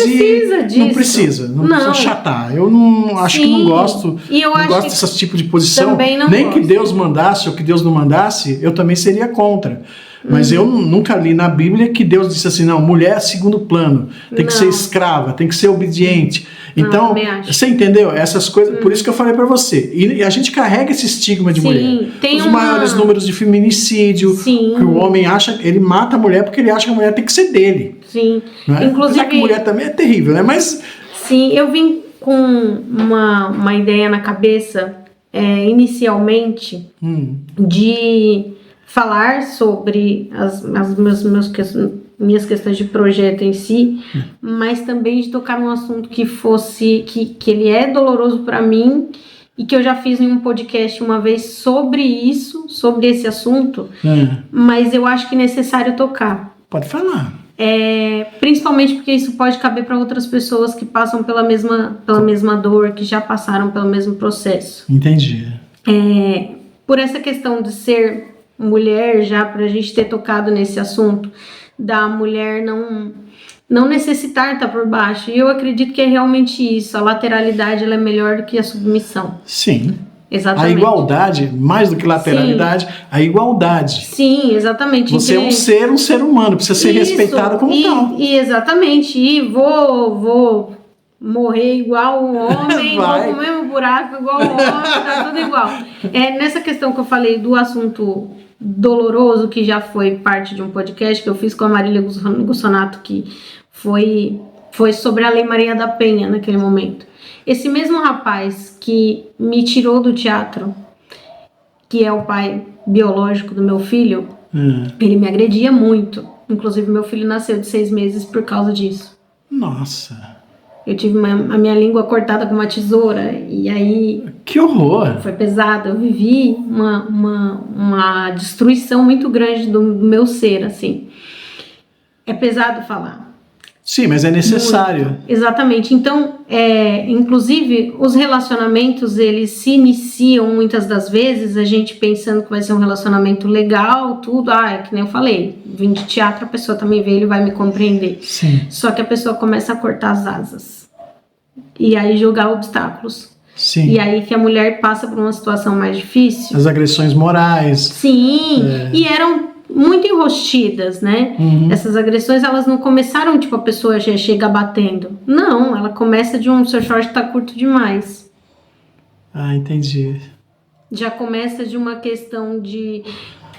não precisa não achatar. Eu não acho que não gosto, não gosto desse tipo de posição. Nem que Deus mandasse ou que Deus não mandasse, eu também seria contra. Mas eu nunca li na Bíblia que Deus disse assim, não, mulher é segundo plano, tem que ser escrava, tem que ser obediente. Então, você entendeu? Essas coisas, por isso que eu falei pra você. E a gente carrega esse estigma de mulher. Os maiores números de feminicídio, que o homem acha, ele mata a mulher porque ele acha que a mulher tem que ser dele. Sim. Né? Inclusive, que mulher também é terrível, né? Mas... Sim, eu vim com uma ideia na cabeça, inicialmente, de falar sobre minhas questões de projeto em si, mas também de tocar num assunto que ele é doloroso para mim e que eu já fiz em um podcast uma vez sobre isso, sobre esse assunto, mas eu acho que é necessário tocar. Pode falar. Principalmente porque isso pode caber para outras pessoas que passam pela mesma dor, que já passaram pelo mesmo processo. Entendi. Por essa questão de ser mulher, já para a gente ter tocado nesse assunto, da mulher não necessitar estar por baixo. E eu acredito que é realmente isso. A lateralidade ela é melhor do que a submissão. Sim. Exatamente. A igualdade, mais do que lateralidade, a igualdade. Sim, exatamente. Você é um ser humano, precisa ser respeitado como tal. Exatamente. E vou morrer igual um homem, vou com o mesmo buraco igual um homem, tá tudo igual. Nessa questão que eu falei do assunto doloroso, que já foi parte de um podcast que eu fiz com a Marília Gussonato, que foi sobre a Lei Maria da Penha naquele momento. Esse mesmo rapaz que me tirou do teatro, que é o pai biológico do meu filho, ele me agredia muito. Inclusive, meu filho nasceu de 6 meses por causa disso. Nossa. Eu tive a minha língua cortada com uma tesoura e aí... Que horror! Foi pesado. Eu vivi uma destruição muito grande do meu ser, assim. É pesado falar. Sim, mas é necessário. Muito. Exatamente. Então, inclusive, os relacionamentos, eles se iniciam muitas das vezes, a gente pensando que vai ser um relacionamento legal, tudo. É que nem eu falei, vim de teatro, a pessoa também vê, ele vai me compreender. Sim. Só que a pessoa começa a cortar as asas. E aí jogar obstáculos. Sim. E aí que a mulher passa por uma situação mais difícil. As agressões morais. Sim, e eram muito enrostidas, né? Essas agressões, elas não começaram, tipo, a pessoa já chega batendo. Não, ela começa de seu short tá curto demais. Ah, entendi. Já começa de uma questão de...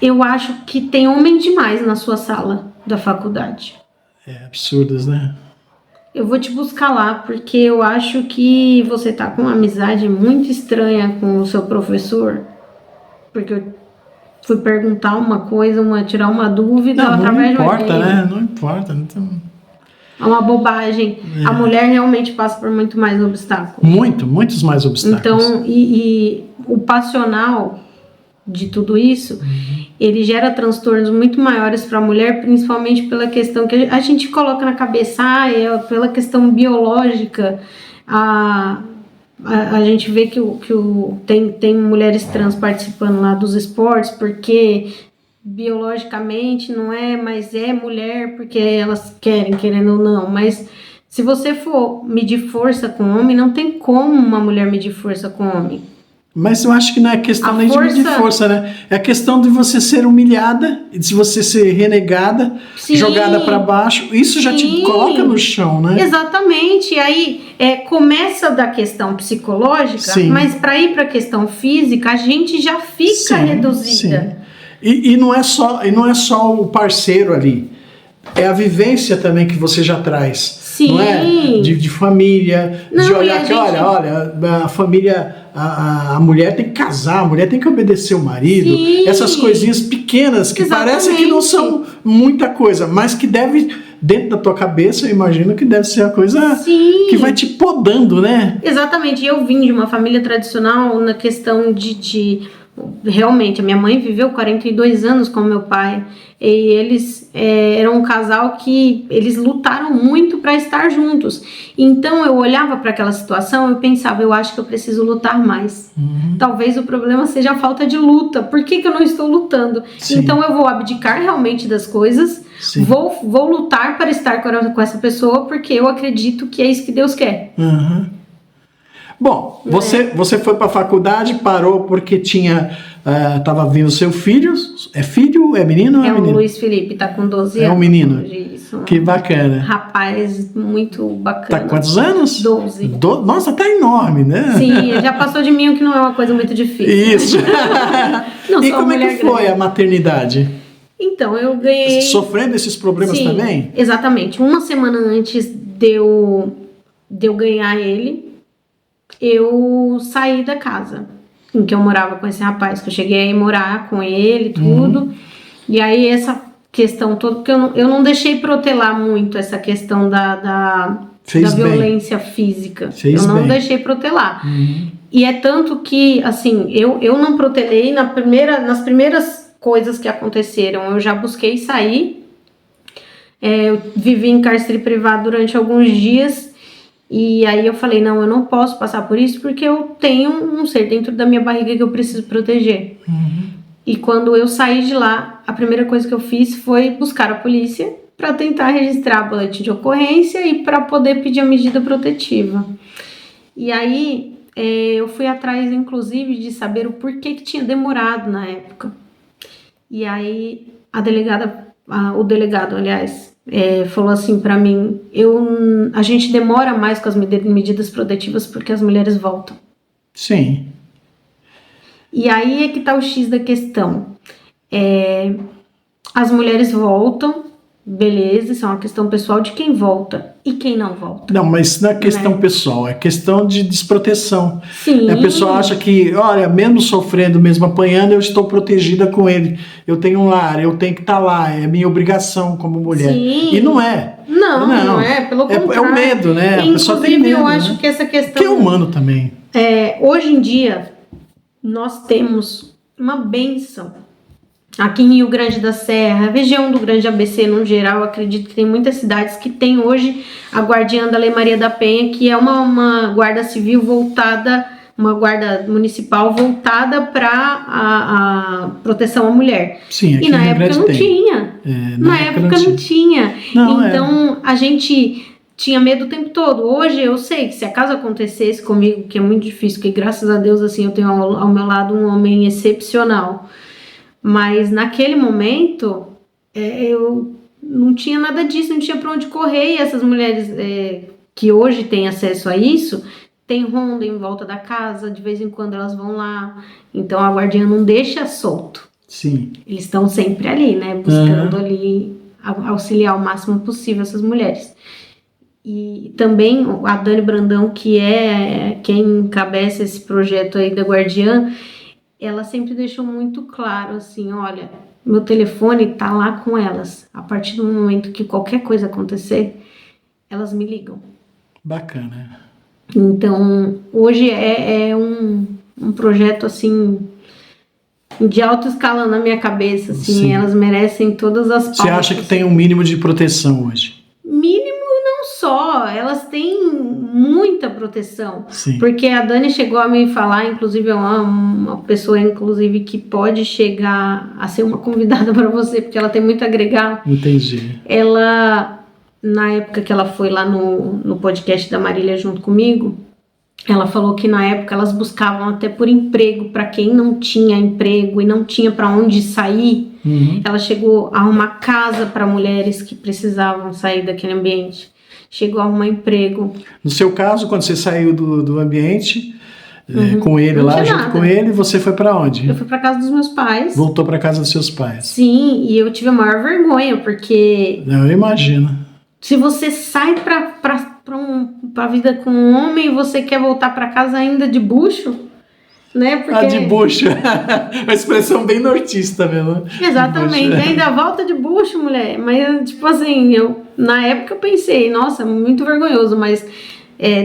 Eu acho que tem homem demais na sua sala da faculdade. Absurdos, né? Eu vou te buscar lá, porque eu acho que você tá com uma amizade muito estranha com o seu professor. Porque eu fui perguntar uma coisa, tirar uma dúvida através de um e-mail. Não importa, né? Não importa. É uma bobagem. A mulher realmente passa por muito mais obstáculos. Muitos mais obstáculos. Então, e o passional de tudo isso, ele gera transtornos muito maiores para a mulher, principalmente pela questão que a gente coloca na cabeça, pela questão biológica. A gente vê que tem mulheres trans participando lá dos esportes, porque biologicamente não é, mas é mulher porque elas querem, querendo ou não. Mas se você for medir força com homem, não tem como uma mulher medir força com homem. Mas eu acho que não é questão nem de medir força, né? É a questão de você ser humilhada, de você ser renegada, jogada para baixo. Isso já te coloca no chão, né? Exatamente. E aí começa da questão psicológica, mas para ir para a questão física, a gente já fica reduzida. E não é só o parceiro ali. É a vivência também que você já traz. Não é? De família, de olhar que, olha, a família, a mulher tem que casar, a mulher tem que obedecer o marido. Essas coisinhas pequenas que parecem que não são muita coisa, mas que deve, dentro da tua cabeça, eu imagino que deve ser a coisa que vai te podando, né? Exatamente. Eu vim de uma família tradicional na questão de realmente, a minha mãe viveu 42 anos com meu pai e eles eram um casal que eles lutaram muito para estar juntos. Então eu olhava para aquela situação e eu pensava, eu acho que eu preciso lutar mais. Talvez o problema seja a falta de luta. Por que eu não estou lutando? Então eu vou abdicar realmente das coisas, vou lutar para estar com essa pessoa, porque eu acredito que é isso que Deus quer. Bom, você foi para a faculdade, parou porque tava vindo seu filho. É filho? É menino ou é menino? O Luiz Felipe, tá com 12 anos. É um menino. Isso. Que bacana. Rapaz, muito bacana. Tá com quantos anos? 12. Nossa, tá enorme, né? Sim, já passou de mim, o que não é uma coisa muito difícil. Isso. E como é que foi a maternidade? Então, eu ganhei... Sofrendo esses problemas também? Exatamente. Uma semana antes de eu ganhar ele, eu saí da casa. em que eu morava com esse rapaz, que eu cheguei a ir morar com ele, tudo. E aí essa questão toda, porque eu não deixei protelar muito essa questão da violência física. Eu não deixei protelar. E é tanto que, assim, eu não protelei nas primeiras coisas que aconteceram. Eu já busquei sair. Eu vivi em cárcere privado durante alguns dias. E aí eu falei, não, eu não posso passar por isso porque eu tenho um ser dentro da minha barriga que eu preciso proteger. E quando eu saí de lá, a primeira coisa que eu fiz foi buscar a polícia para tentar registrar boletim de ocorrência e para poder pedir a medida protetiva. E aí eu fui atrás, inclusive, de saber o porquê que tinha demorado na época. E aí o delegado, aliás, falou assim para mim, a gente demora mais com as medidas protetivas porque as mulheres voltam. Sim. E aí é que tá o X da questão. As mulheres voltam, beleza, isso é uma questão pessoal de quem volta e quem não volta. Não, mas não é questão pessoal, é questão de desproteção. Sim. A pessoa acha que, olha, mesmo sofrendo, mesmo apanhando, eu estou protegida com ele. Eu tenho um lar, eu tenho que estar lá, é minha obrigação como mulher. Sim. E não é. Não é, pelo contrário. É o medo, né? A pessoa tem Inclusive, medo, eu acho né? que essa questão... Que é humano também. Hoje em dia, nós temos uma bênção. Aqui em Rio Grande da Serra, a região do Grande ABC no geral, acredito que tem muitas cidades que tem hoje a Guardiã da Lei Maria da Penha, que é uma guarda civil voltada, uma guarda municipal voltada para a proteção à mulher. Sim, aqui e na no época não tinha. Na época não tinha. Então a gente tinha medo o tempo todo. Hoje eu sei que se acaso acontecesse comigo, que é muito difícil, que graças a Deus assim eu tenho ao meu lado um homem excepcional. Mas naquele momento, eu não tinha nada disso, não tinha para onde correr. E essas mulheres que hoje têm acesso a isso, tem ronda em volta da casa, de vez em quando elas vão lá. Então a guardiã não deixa solto. Sim. Eles estão sempre ali, né? Buscando ali auxiliar o máximo possível essas mulheres. E também a Dani Brandão, que é quem encabeça esse projeto aí da Guardiã, ela sempre deixou muito claro assim, olha, meu telefone tá lá com elas. A partir do momento que qualquer coisa acontecer, elas me ligam. Bacana. Então, hoje é um projeto assim de alta escala na minha cabeça, assim. Sim. Elas merecem todas as palmas. Você acha que tem um mínimo de proteção hoje? Mínimo não só, elas têm muita proteção. Sim. Porque a Dani chegou a me falar, inclusive é uma pessoa inclusive que pode chegar a ser uma convidada para você, porque ela tem muito a agregar. Entendi. Ela, na época que ela foi lá no podcast da Marília junto comigo, ela falou que na época elas buscavam até por emprego para quem não tinha emprego e não tinha para onde sair. Uhum. Ela chegou a arrumar casa para mulheres que precisavam sair daquele ambiente. Chegou a arrumar emprego. No seu caso, quando você saiu do ambiente, com ele não lá, junto nada. Com ele, você foi para onde? Eu fui para casa dos meus pais. Voltou para casa dos seus pais? Sim, e eu tive a maior vergonha, porque... Eu imagino. Se você sai pra vida com um homem e você quer voltar para casa ainda de bucho, né? Porque... de bucho. Uma expressão bem nortista mesmo. Exatamente. Ainda volta de bucho, mulher. Mas, tipo assim, na época eu pensei, nossa, muito vergonhoso, mas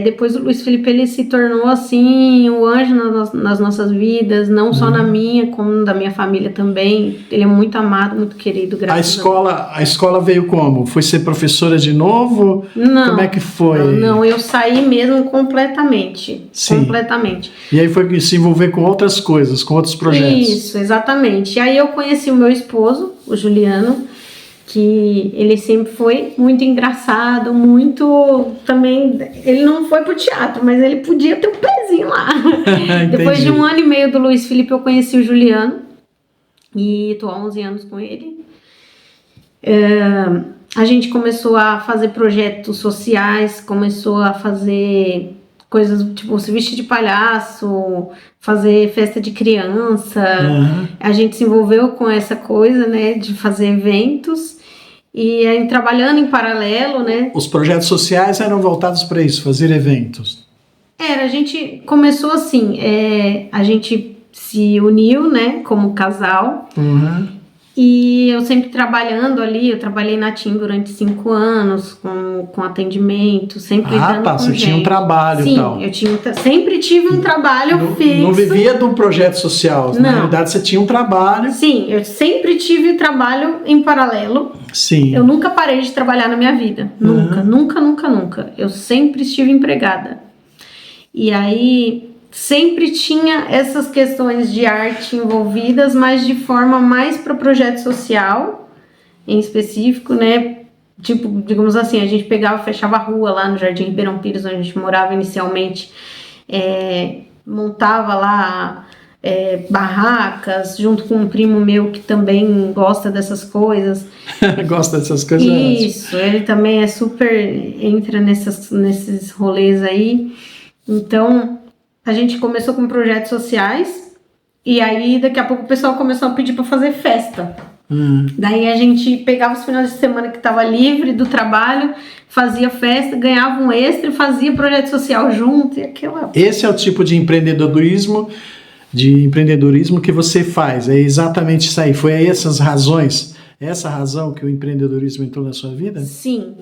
depois o Luiz Felipe, ele se tornou, assim, um anjo nas nossas vidas, não só na minha, como da minha família também. Ele é muito amado, muito querido, graças a Deus. A escola veio como? Foi ser professora de novo? Não. Como é que foi? Não, eu saí mesmo completamente. Sim. Completamente. E aí foi se envolver com outras coisas, com outros projetos. Isso, exatamente. E aí eu conheci o meu esposo, o Juliano, que ele sempre foi muito engraçado, muito também, ele não foi pro teatro, mas ele podia ter um pezinho lá. Depois de 1 ano e meio do Luiz Felipe, eu conheci o Juliano, e tô há 11 anos com ele. A gente começou a fazer projetos sociais, começou a fazer coisas tipo se vestir de palhaço, fazer festa de criança. A gente se envolveu com essa coisa, né, de fazer eventos. E aí, trabalhando em paralelo, né? Os projetos sociais eram voltados para isso, fazer eventos. A gente começou assim, a gente se uniu, né, como casal. E eu sempre trabalhando ali, eu trabalhei na TIM durante 5 anos, com atendimento, sempre lidando com você gente. tinha um trabalho e tal. Sim, eu sempre tive um trabalho fixo. Não vivia de um projeto social, na realidade você tinha um trabalho. Sim, eu sempre tive trabalho em paralelo. Sim. Eu nunca parei de trabalhar na minha vida, nunca. Eu sempre estive empregada. E aí... sempre tinha essas questões de arte envolvidas, mas de forma mais para projeto social, em específico, né? Tipo, digamos assim, a gente pegava, fechava a rua lá no Jardim Ribeirão Pires, onde a gente morava inicialmente, montava lá barracas, junto com um primo meu que também gosta dessas coisas. Gosta dessas coisas? Isso, ele também é super, entra nesses rolês aí. Então... a gente começou com projetos sociais e aí daqui a pouco o pessoal começou a pedir para fazer festa. Daí a gente pegava os finais de semana que estava livre do trabalho, fazia festa, ganhava um extra e fazia projeto social junto. E aquela... Esse é o tipo de empreendedorismo que você faz. É exatamente isso aí. Foi aí essas razões, essa razão que o empreendedorismo entrou na sua vida? Sim.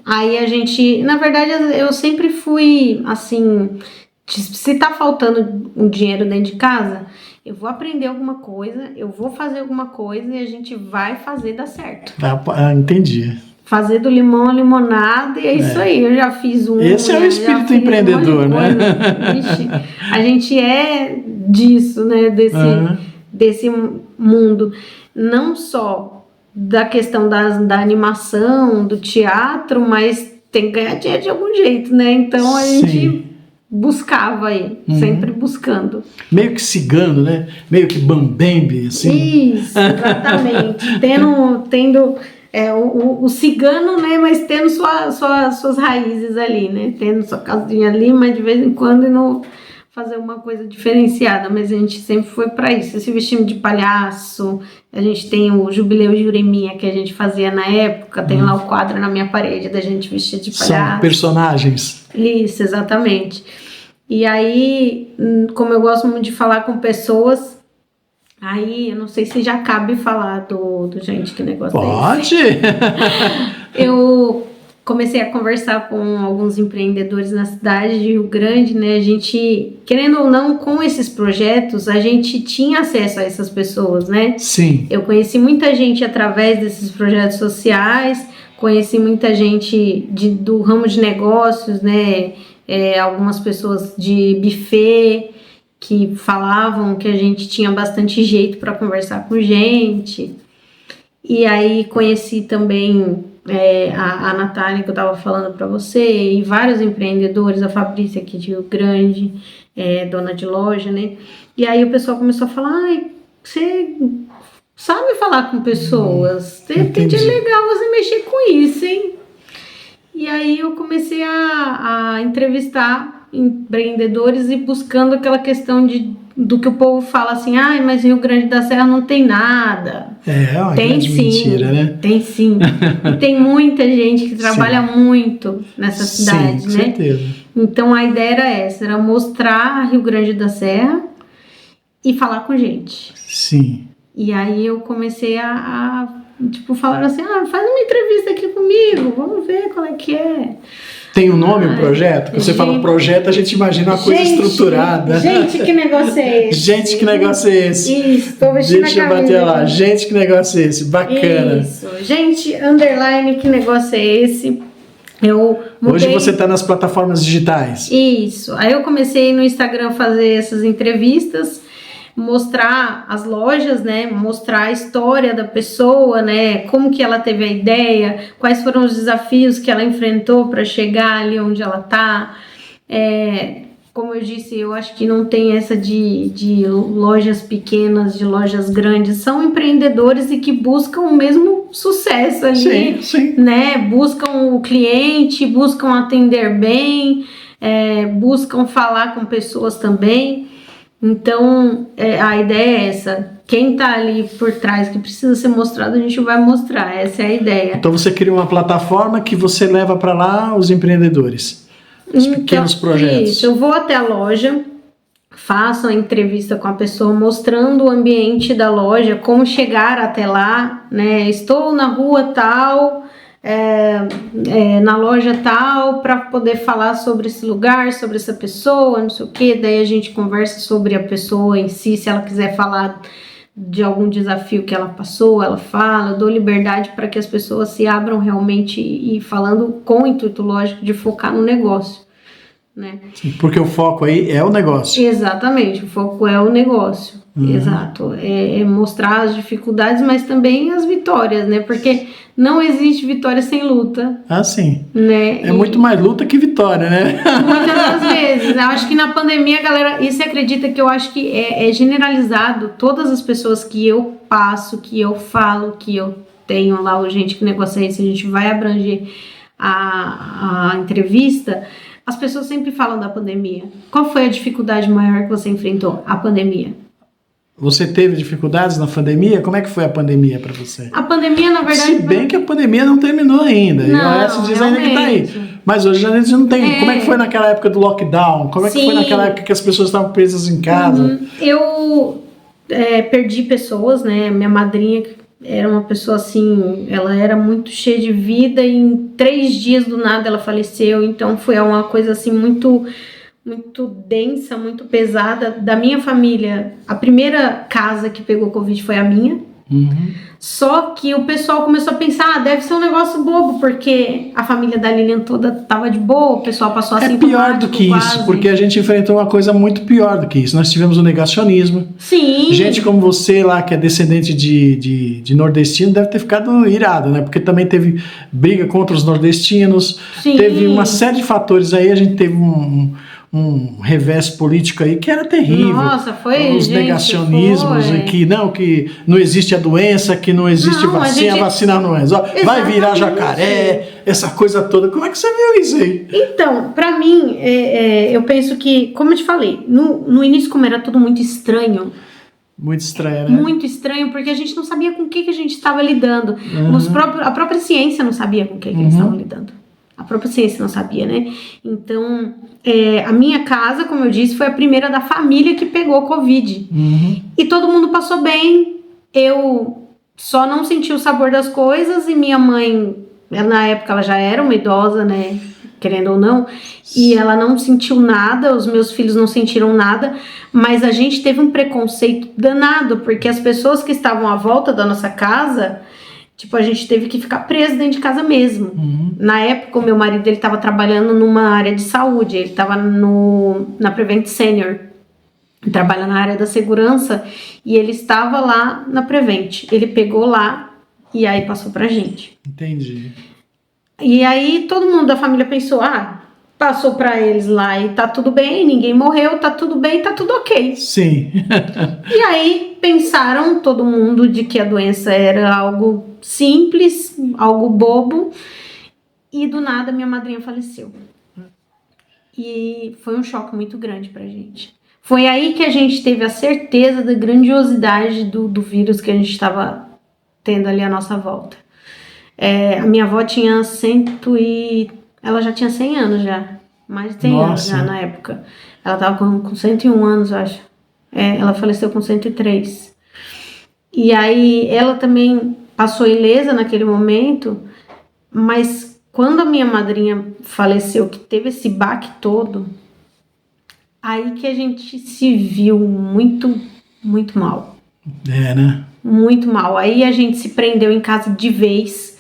Aí a gente, na verdade, eu sempre fui assim... se tá faltando um dinheiro dentro de casa, eu vou aprender alguma coisa, eu vou fazer alguma coisa e a gente vai fazer dar certo. Entendi. Fazer do limão a limonada e é isso aí. Eu já fiz um... esse é o espírito empreendedor, né? Vixe, a gente é disso, né? Desse mundo. Não só da questão da animação, do teatro, mas tem que ganhar dinheiro de algum jeito, né? Então a gente... buscava aí, sempre buscando. Meio que cigano, né? Meio que bambembe, assim. Isso, exatamente. tendo o cigano, né? Mas tendo suas raízes ali, né? Tendo sua casinha ali, mas de vez em quando não fazer uma coisa diferenciada. Mas a gente sempre foi para isso. Se vestimos de palhaço, a gente tem o Jubileu de Ureminha que a gente fazia na época, tem lá o quadro na minha parede da gente vestir de palhaço. São personagens. Isso, exatamente. E aí, como eu gosto muito de falar com pessoas, aí eu não sei se já cabe falar do gente, que negócio Pode! Eu comecei a conversar com alguns empreendedores na cidade de Rio Grande, né? A gente, querendo ou não, com esses projetos, a gente tinha acesso a essas pessoas, né? Sim. Eu conheci muita gente através desses projetos sociais, conheci muita gente do ramo de negócios, né? Algumas pessoas de buffet que falavam que a gente tinha bastante jeito para conversar com gente. E aí conheci também a Natália, que eu estava falando para você, e vários empreendedores, a Fabrícia aqui de Rio Grande, dona de loja, né? E aí o pessoal começou a falar, você sabe falar com pessoas, é legal você mexer com isso, hein? E aí eu comecei a entrevistar empreendedores e buscando aquela questão do que o povo fala assim, mas Rio Grande da Serra não tem nada. É uma grande mentira, né? Tem sim. E tem muita gente que trabalha muito nessa cidade, com né? certeza. Então a ideia era essa, era mostrar Rio Grande da Serra e falar com gente. Sim. E aí eu comecei falaram assim, faz uma entrevista aqui comigo, vamos ver qual é que é. Tem um nome o projeto? Quando você fala projeto, a gente imagina uma coisa estruturada. Gente, que negócio é esse? Gente, que negócio é esse? Isso, tô vestindo Deixa eu bater lá. Gente, que negócio é esse? Bacana. Isso. Gente, que negócio é esse? Hoje você está nas plataformas digitais. Isso. Aí eu comecei no Instagram a fazer essas entrevistas, mostrar as lojas, né, mostrar a história da pessoa, né, como que ela teve a ideia, quais foram os desafios que ela enfrentou para chegar ali onde ela tá. Como eu disse, eu acho que não tem essa de lojas pequenas, de lojas grandes, são empreendedores e que buscam o mesmo sucesso ali, sim. Né, buscam o cliente, buscam atender bem, buscam falar com pessoas também. Então, a ideia é essa. Quem tá ali por trás, que precisa ser mostrado, a gente vai mostrar. Essa é a ideia. Então, você cria uma plataforma que você leva para lá os empreendedores, os pequenos projetos. Isso, eu vou até a loja, faço a entrevista com a pessoa mostrando o ambiente da loja, como chegar até lá, né? Estou na rua tal, na loja tal, para poder falar sobre esse lugar, sobre essa pessoa, não sei o que. Daí a gente conversa sobre a pessoa em si, se ela quiser falar de algum desafio que ela passou, ela fala. Eu dou liberdade para que as pessoas se abram realmente e falando com o intuito lógico de focar no negócio, né? Porque o foco aí é o negócio. Exatamente, o foco é o negócio. Exato, é mostrar as dificuldades, mas também as vitórias, né? Porque não existe vitória sem luta. Ah, sim. Né? É muito mais luta que vitória, né? Muitas das vezes. Eu acho que na pandemia, galera, e você acredita que eu acho que é generalizado, todas as pessoas que eu passo, que eu falo, que eu tenho lá, o Gente que Negocia Isso, a gente vai abranger a entrevista, as pessoas sempre falam da pandemia. Qual foi a dificuldade maior que você enfrentou? A pandemia. Você teve dificuldades na pandemia? Como é que foi a pandemia para você? A pandemia, na verdade... Se bem que a pandemia não terminou ainda. Não, e o OS diz ainda que tá aí. realmente. Mas hoje a gente não tem. Como é que foi naquela época do lockdown? Como é que Sim. foi naquela época que as pessoas estavam presas em casa? Eu perdi pessoas, né? Minha madrinha era uma pessoa assim, ela era muito cheia de vida e em 3 dias do nada ela faleceu. Então foi uma coisa assim muito densa, muito pesada. Da minha família, a primeira casa que pegou Covid foi a minha. Só que o pessoal começou a pensar, deve ser um negócio bobo, porque a família da Lilian toda tava de boa, o pessoal passou assim. É pior do que isso, porque a gente enfrentou uma coisa muito pior do que isso. Nós tivemos o negacionismo. Sim. Gente como você lá, que é descendente de nordestino, deve ter ficado irado, né? Porque também teve briga contra os nordestinos. Sim. Teve uma série de fatores aí, a gente teve um revés político aí que era terrível. Nossa, foi, os gente, negacionismos foi. e que não existe a doença, que não existe Não, vacina, a vacina não é. Vai virar jacaré, essa coisa toda. Como é que você viu isso aí? Então, pra mim, eu penso que, como eu te falei, no início, como era tudo muito estranho, Muito estranho, né? muito estranho, porque a gente não sabia com o que a gente estava lidando. A própria ciência não sabia com o que eles estavam lidando. A própria ciência não sabia, né? Então, a minha casa, como eu disse, foi a primeira da família que pegou Covid. E todo mundo passou bem. Eu só não senti o sabor das coisas e minha mãe, na época, ela já era uma idosa, né? Querendo ou não. E ela não sentiu nada, os meus filhos não sentiram nada. Mas a gente teve um preconceito danado, porque as pessoas que estavam à volta da nossa casa... Tipo, a gente teve que ficar preso dentro de casa mesmo. Na época, o meu marido, ele estava trabalhando numa área de saúde. Ele estava na Prevent Senior. Ele trabalha na área da segurança. E ele estava lá na Prevent. Ele pegou lá e aí passou pra gente. Entendi. E aí, todo mundo da família pensou, passou pra eles lá e tá tudo bem, ninguém morreu, tá tudo bem, tá tudo ok. Sim. E aí, pensaram todo mundo de que a doença era algo simples, algo bobo, e do nada minha madrinha faleceu. E foi um choque muito grande pra gente. Foi aí que a gente teve a certeza da grandiosidade do vírus que a gente estava tendo ali à nossa volta. A minha avó tinha ela já tinha 100 anos já, mais de 100 anos já na época. Ela tava com 101 anos, eu acho. Ela faleceu com 103. E aí ela também passou ilesa naquele momento, mas quando a minha madrinha faleceu, que teve esse baque todo, aí que a gente se viu muito, muito mal. Né? Muito mal. Aí a gente se prendeu em casa de vez,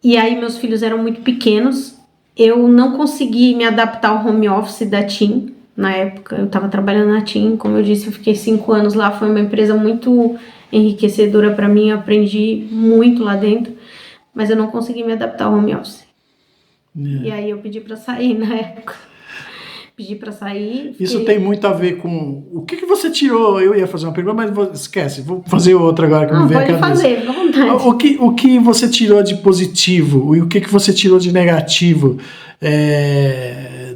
e aí meus filhos eram muito pequenos, eu não consegui me adaptar ao home office da TIM. Na época, eu estava trabalhando na TIM, como eu disse, eu fiquei 5 anos lá, foi uma empresa muito enriquecedora para mim, eu aprendi muito lá dentro, mas eu não consegui me adaptar ao home office. E aí eu pedi para sair na época. Pedi para sair. Isso tem muito a ver com... O que você tirou? Eu ia fazer uma pergunta, mas esquece, vou fazer outra agora que me vem a cabeça. Pode fazer, fica à vontade. O que você tirou de positivo e o que você tirou de negativo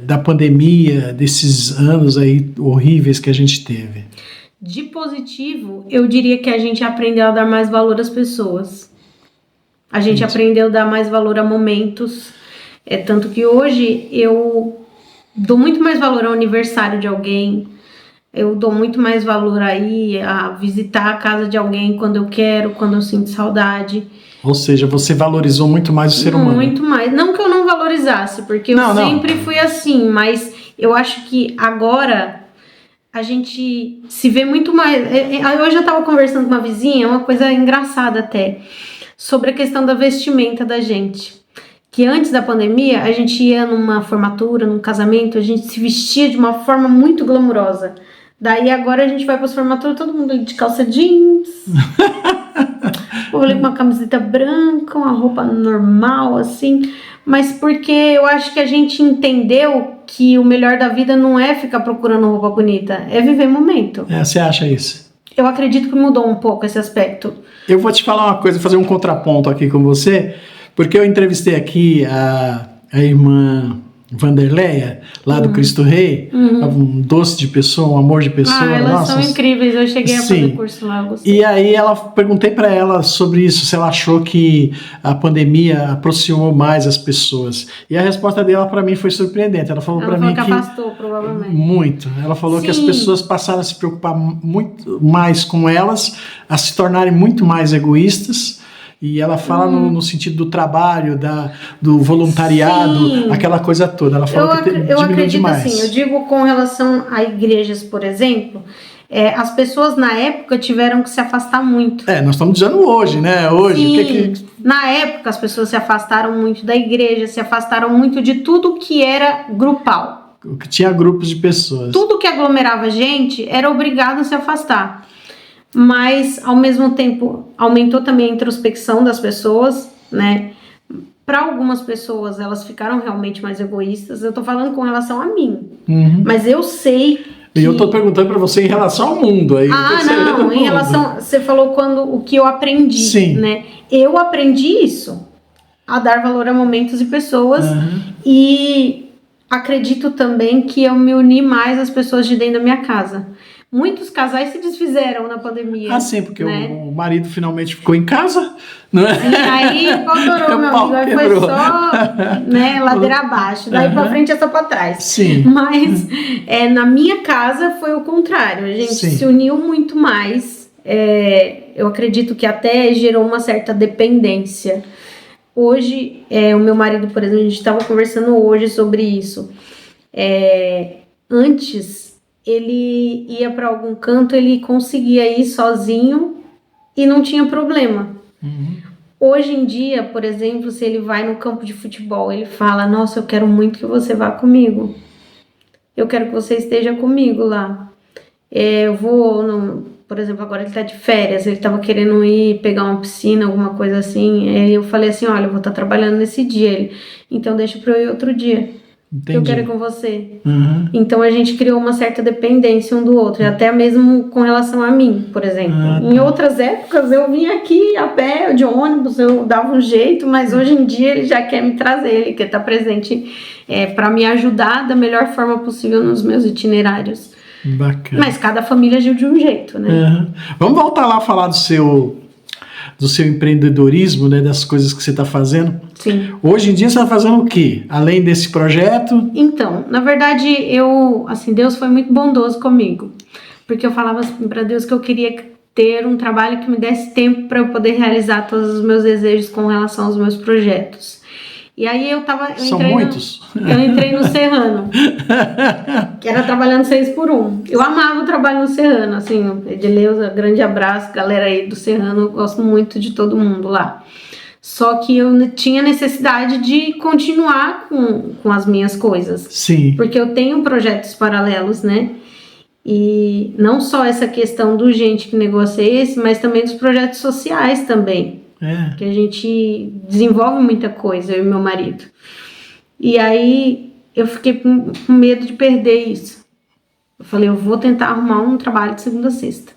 da pandemia, desses anos aí horríveis que a gente teve? De positivo, eu diria que a gente aprendeu a dar mais valor às pessoas. A gente aprendeu a dar mais valor a momentos. Tanto que hoje eu dou muito mais valor ao aniversário de alguém. Eu dou muito mais valor aí a visitar a casa de alguém quando eu quero, quando eu sinto saudade. Ou seja, você valorizou muito mais o ser humano. Muito mais. Não que eu não valorizasse, porque eu sempre fui assim, mas eu acho que agora a gente se vê muito mais. Hoje eu estava conversando com uma vizinha, uma coisa engraçada até, sobre a questão da vestimenta da gente. Que antes da pandemia, a gente ia numa formatura, num casamento, a gente se vestia de uma forma muito glamurosa. Daí agora a gente vai para as formaturas, todo mundo de calça jeans. Ou com uma camiseta branca, uma roupa normal, assim. Mas porque eu acho que a gente entendeu que o melhor da vida não é ficar procurando roupa bonita, é viver momento. Você acha isso? Eu acredito que mudou um pouco esse aspecto. Eu vou te falar uma coisa, fazer um contraponto aqui com você, porque eu entrevistei aqui a irmã Vanderleia, lá do Cristo Rei, um doce de pessoa, um amor de pessoa. Elas são incríveis, eu cheguei a fazer curso lá. E aí perguntei para ela sobre isso, se ela achou que a pandemia aproximou mais as pessoas. E a resposta dela para mim foi surpreendente. Ela falou para mim que afastou, provavelmente. Muito. Ela falou que as pessoas passaram a se preocupar muito mais com elas, a se tornarem muito mais egoístas. E ela fala no sentido do trabalho, do voluntariado, aquela coisa toda. Ela falou que eu acredito demais. Assim, eu digo com relação a igrejas, por exemplo, as pessoas na época tiveram que se afastar muito. Nós estamos dizendo hoje, né? Hoje. Sim, na época as pessoas se afastaram muito da igreja, se afastaram muito de tudo que era grupal. Que tinha grupos de pessoas. Tudo que aglomerava gente era obrigado a se afastar. Mas, ao mesmo tempo, aumentou também a introspecção das pessoas, né? Para algumas pessoas, elas ficaram realmente mais egoístas. Eu tô falando com relação a mim. Mas eu sei que... E eu tô perguntando para você em relação ao mundo. Aí, não, em relação... Você falou o que eu aprendi, Sim. Né? Eu aprendi isso, a dar valor a momentos e pessoas. E acredito também que eu me uni mais às pessoas de dentro da minha casa. Muitos casais se desfizeram na pandemia. Sim, porque o marido finalmente ficou em casa, não é? E aí, pautorou, meu amigo. Aí foi só, ladeira abaixo. Daí pra frente é só pra trás. Sim. Mas na minha casa foi o contrário. A gente se uniu muito mais. Eu acredito que até gerou uma certa dependência. Hoje, o meu marido, por exemplo, a gente estava conversando hoje sobre isso. Antes... ele ia para algum canto, ele conseguia ir sozinho e não tinha problema. Hoje em dia, por exemplo, se ele vai no campo de futebol, ele fala, nossa, eu quero muito que você vá comigo. Eu quero que você esteja comigo lá. Eu vou, por exemplo, agora ele tá de férias, ele tava querendo ir pegar uma piscina, alguma coisa assim. Aí eu falei assim, olha, eu vou estar trabalhando nesse dia. Então deixa para eu ir outro dia. Entendi. Eu quero ir com você. Então a gente criou uma certa dependência um do outro, e até mesmo com relação a mim, por exemplo. Em outras épocas eu vinha aqui a pé, de ônibus, eu dava um jeito, mas hoje em dia ele já quer me trazer, ele quer estar presente para me ajudar da melhor forma possível nos meus itinerários. Bacana. Mas cada família agiu de um jeito, né? Vamos voltar lá a falar do seu empreendedorismo, né, das coisas que você está fazendo. Sim. Hoje em dia você está fazendo o quê? Além desse projeto? Então, na verdade, Deus foi muito bondoso comigo, porque eu falava assim para Deus que eu queria ter um trabalho que me desse tempo para eu poder realizar todos os meus desejos com relação aos meus projetos. E aí São muitos? Eu entrei no Serrano, que era trabalhando 6x1. Eu amava o trabalho no Serrano, assim, Edileuza, grande abraço, galera aí do Serrano, eu gosto muito de todo mundo lá. Só que eu tinha necessidade de continuar com as minhas coisas. Sim. Porque eu tenho projetos paralelos, né? E não só essa questão do Gente que Negocia Esse, mas também dos projetos sociais também. Que a gente desenvolve muita coisa, eu e meu marido. E aí eu fiquei com medo de perder isso. Eu falei, eu vou tentar arrumar um trabalho de segunda a sexta.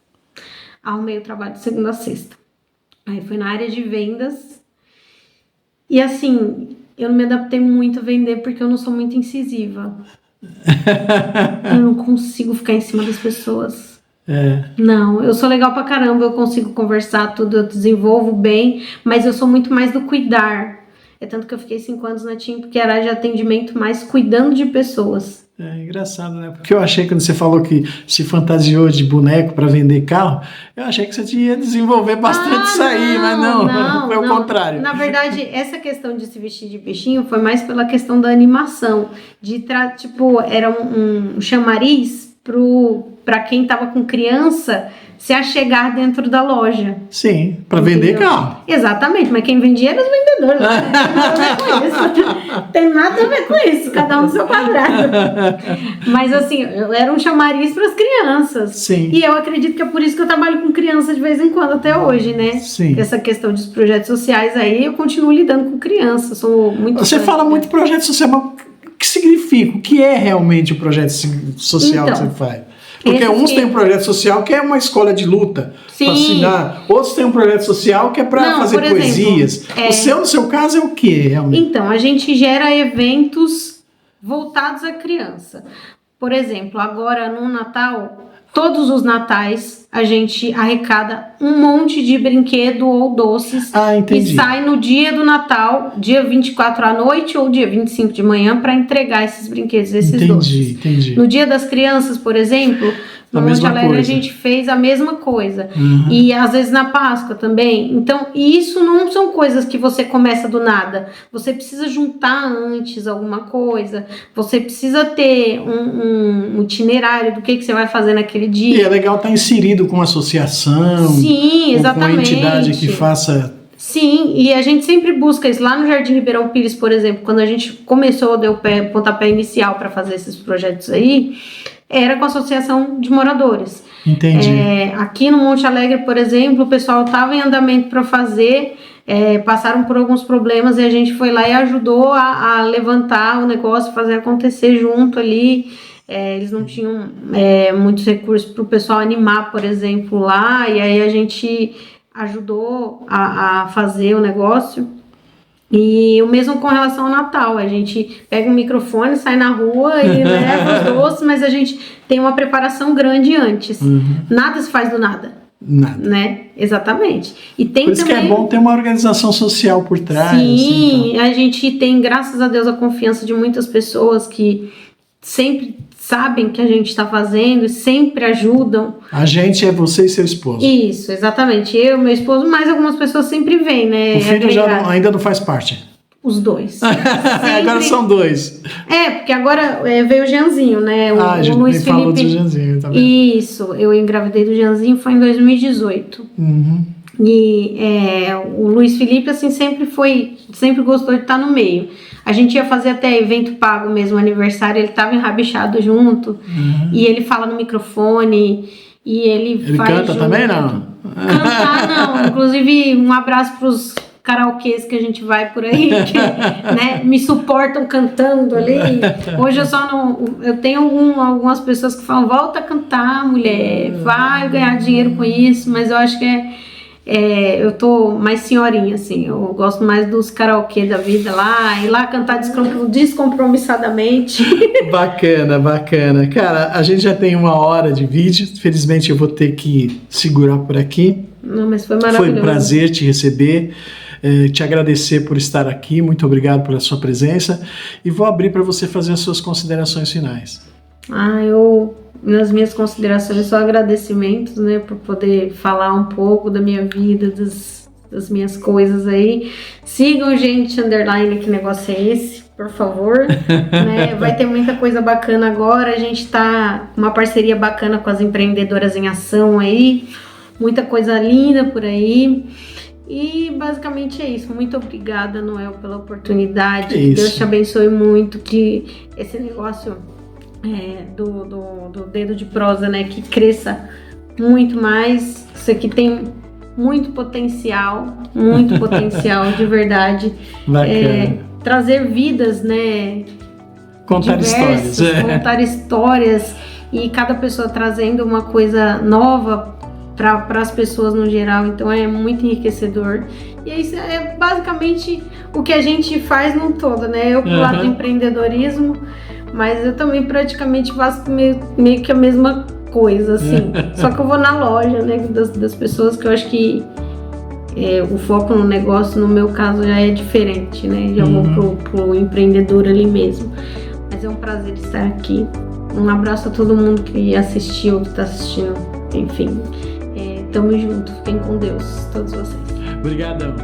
Arrumei o trabalho de segunda a sexta. Aí foi na área de vendas. E assim, eu não me adaptei muito a vender porque eu não sou muito incisiva. Eu não consigo ficar em cima das pessoas. Não, eu sou legal pra caramba, eu consigo conversar tudo, eu desenvolvo bem, mas eu sou muito mais do cuidar. É tanto que eu fiquei 5 anos na TIM, porque era de atendimento mais cuidando de pessoas. É engraçado, né? Porque eu achei, quando você falou que se fantasiou de boneco para vender carro, eu achei que você ia desenvolver bastante isso aí, mas não, foi o contrário. Na verdade, essa questão de se vestir de bichinho foi mais pela questão da animação, tipo, era um chamariz para quem tava com criança se achegar dentro da loja. Sim, para vender carro. Exatamente, mas quem vendia eram os vendedores. Não tem nada a ver com isso, cada um no seu quadrado. Mas assim, era um chamariz para as crianças. Sim. E eu acredito que é por isso que eu trabalho com crianças de vez em quando até hoje, né? Sim. Essa questão dos projetos sociais aí, eu continuo lidando com crianças. Sou muito Você fala muito de projeto social, mas o que significa? O que é realmente o projeto social que você faz? Porque uns têm um projeto social que é uma escola de luta para assinar, outros têm um projeto social que é para fazer poesias. No seu caso, é o que realmente? Então, a gente gera eventos voltados à criança. Por exemplo, agora no Natal, todos os natais, a gente arrecada um monte de brinquedo ou doces e sai no dia do Natal, dia 24 à noite ou dia 25 de manhã, para entregar esses brinquedos, esses doces. Entendi. No dia das crianças, por exemplo, no Monte Alegre a gente fez a mesma coisa. E às vezes na Páscoa também. Então, isso não são coisas que você começa do nada. Você precisa juntar antes alguma coisa. Você precisa ter um itinerário do que você vai fazer naquele dia. E é legal estar inserido com uma associação. Sim, exatamente. Com uma entidade que faça... Sim, e a gente sempre busca isso. Lá no Jardim Ribeirão Pires, por exemplo, quando a gente começou, deu pontapé inicial para fazer esses projetos aí, era com a associação de moradores. Entendi. Aqui no Monte Alegre, por exemplo, o pessoal estava em andamento para fazer, passaram por alguns problemas e a gente foi lá e ajudou a levantar o negócio, fazer acontecer junto ali. Eles não tinham muitos recursos para o pessoal animar, por exemplo, lá, e aí a gente ajudou a fazer o negócio. E o mesmo com relação ao Natal, a gente pega um microfone, sai na rua e leva os doces, mas a gente tem uma preparação grande antes. Nada se faz do nada. Nada. Né? Exatamente. E tem por isso também... que é bom ter uma organização social por trás. Sim, assim, a gente tem, graças a Deus, a confiança de muitas pessoas que sempre sabem que a gente está fazendo e sempre ajudam. A gente é você e seu esposo. Isso, exatamente. Eu, meu esposo, mas algumas pessoas sempre vêm, né? O filho ainda não faz parte. Os dois. Agora são dois. Porque agora veio o Jeanzinho, né? O Luiz Felipe falou do Jeanzinho também. Isso, eu engravidei do Jeanzinho, foi em 2018. E o Luiz Felipe, assim, sempre gostou de estar no meio. A gente ia fazer até evento pago mesmo, aniversário, ele tava enrabixado junto. E ele fala no microfone e ele faz canta junto. Também, não? Cantar, não. Inclusive, um abraço pros karaokês que a gente vai por aí, que né, me suportam cantando ali. Hoje eu só não... Eu tenho algumas pessoas que falam, volta a cantar, mulher, vai ganhar dinheiro com isso, mas eu acho que eu tô mais senhorinha, assim, eu gosto mais dos karaokê da vida lá, ir lá cantar descompromissadamente. Bacana. Cara, a gente já tem 1 hora de vídeo, felizmente eu vou ter que segurar por aqui. Não, mas foi maravilhoso. Foi um prazer te receber, te agradecer por estar aqui, muito obrigado pela sua presença e vou abrir para você fazer as suas considerações finais. Nas minhas considerações, só agradecimentos, né, por poder falar um pouco da minha vida, das minhas coisas aí. Sigam, gente, _, que negócio é esse, por favor. Né? Vai ter muita coisa bacana agora, a gente tá com uma parceria bacana com as empreendedoras em ação aí, muita coisa linda por aí. E basicamente é isso. Muito obrigada, Noel, pela oportunidade. Que Deus te abençoe muito, que esse negócio... do Dedo de Prosa, né, que cresça muito mais. Isso aqui tem muito potencial de verdade. Trazer vidas, né, contar histórias e cada pessoa trazendo uma coisa nova para as pessoas no geral, então é muito enriquecedor. E isso é basicamente o que a gente faz no todo, né? Eu pro lado do empreendedorismo, mas eu também praticamente faço meio que a mesma coisa, assim. Só que eu vou na loja, né, das pessoas, que eu acho que o foco no negócio, no meu caso, já é diferente, né? Já vou pro empreendedor ali mesmo. Mas é um prazer estar aqui. Um abraço a todo mundo que assistiu, que está assistindo. Enfim, tamo junto. Fiquem com Deus, todos vocês. Obrigadão.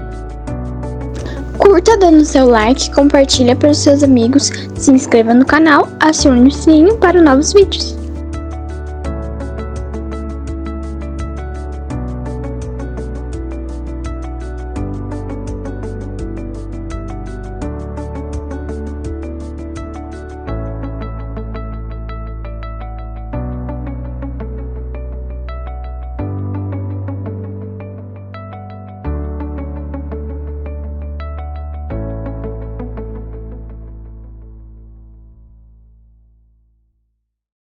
Curta dando seu like, compartilha para os seus amigos, se inscreva no canal, acione o sininho para novos vídeos.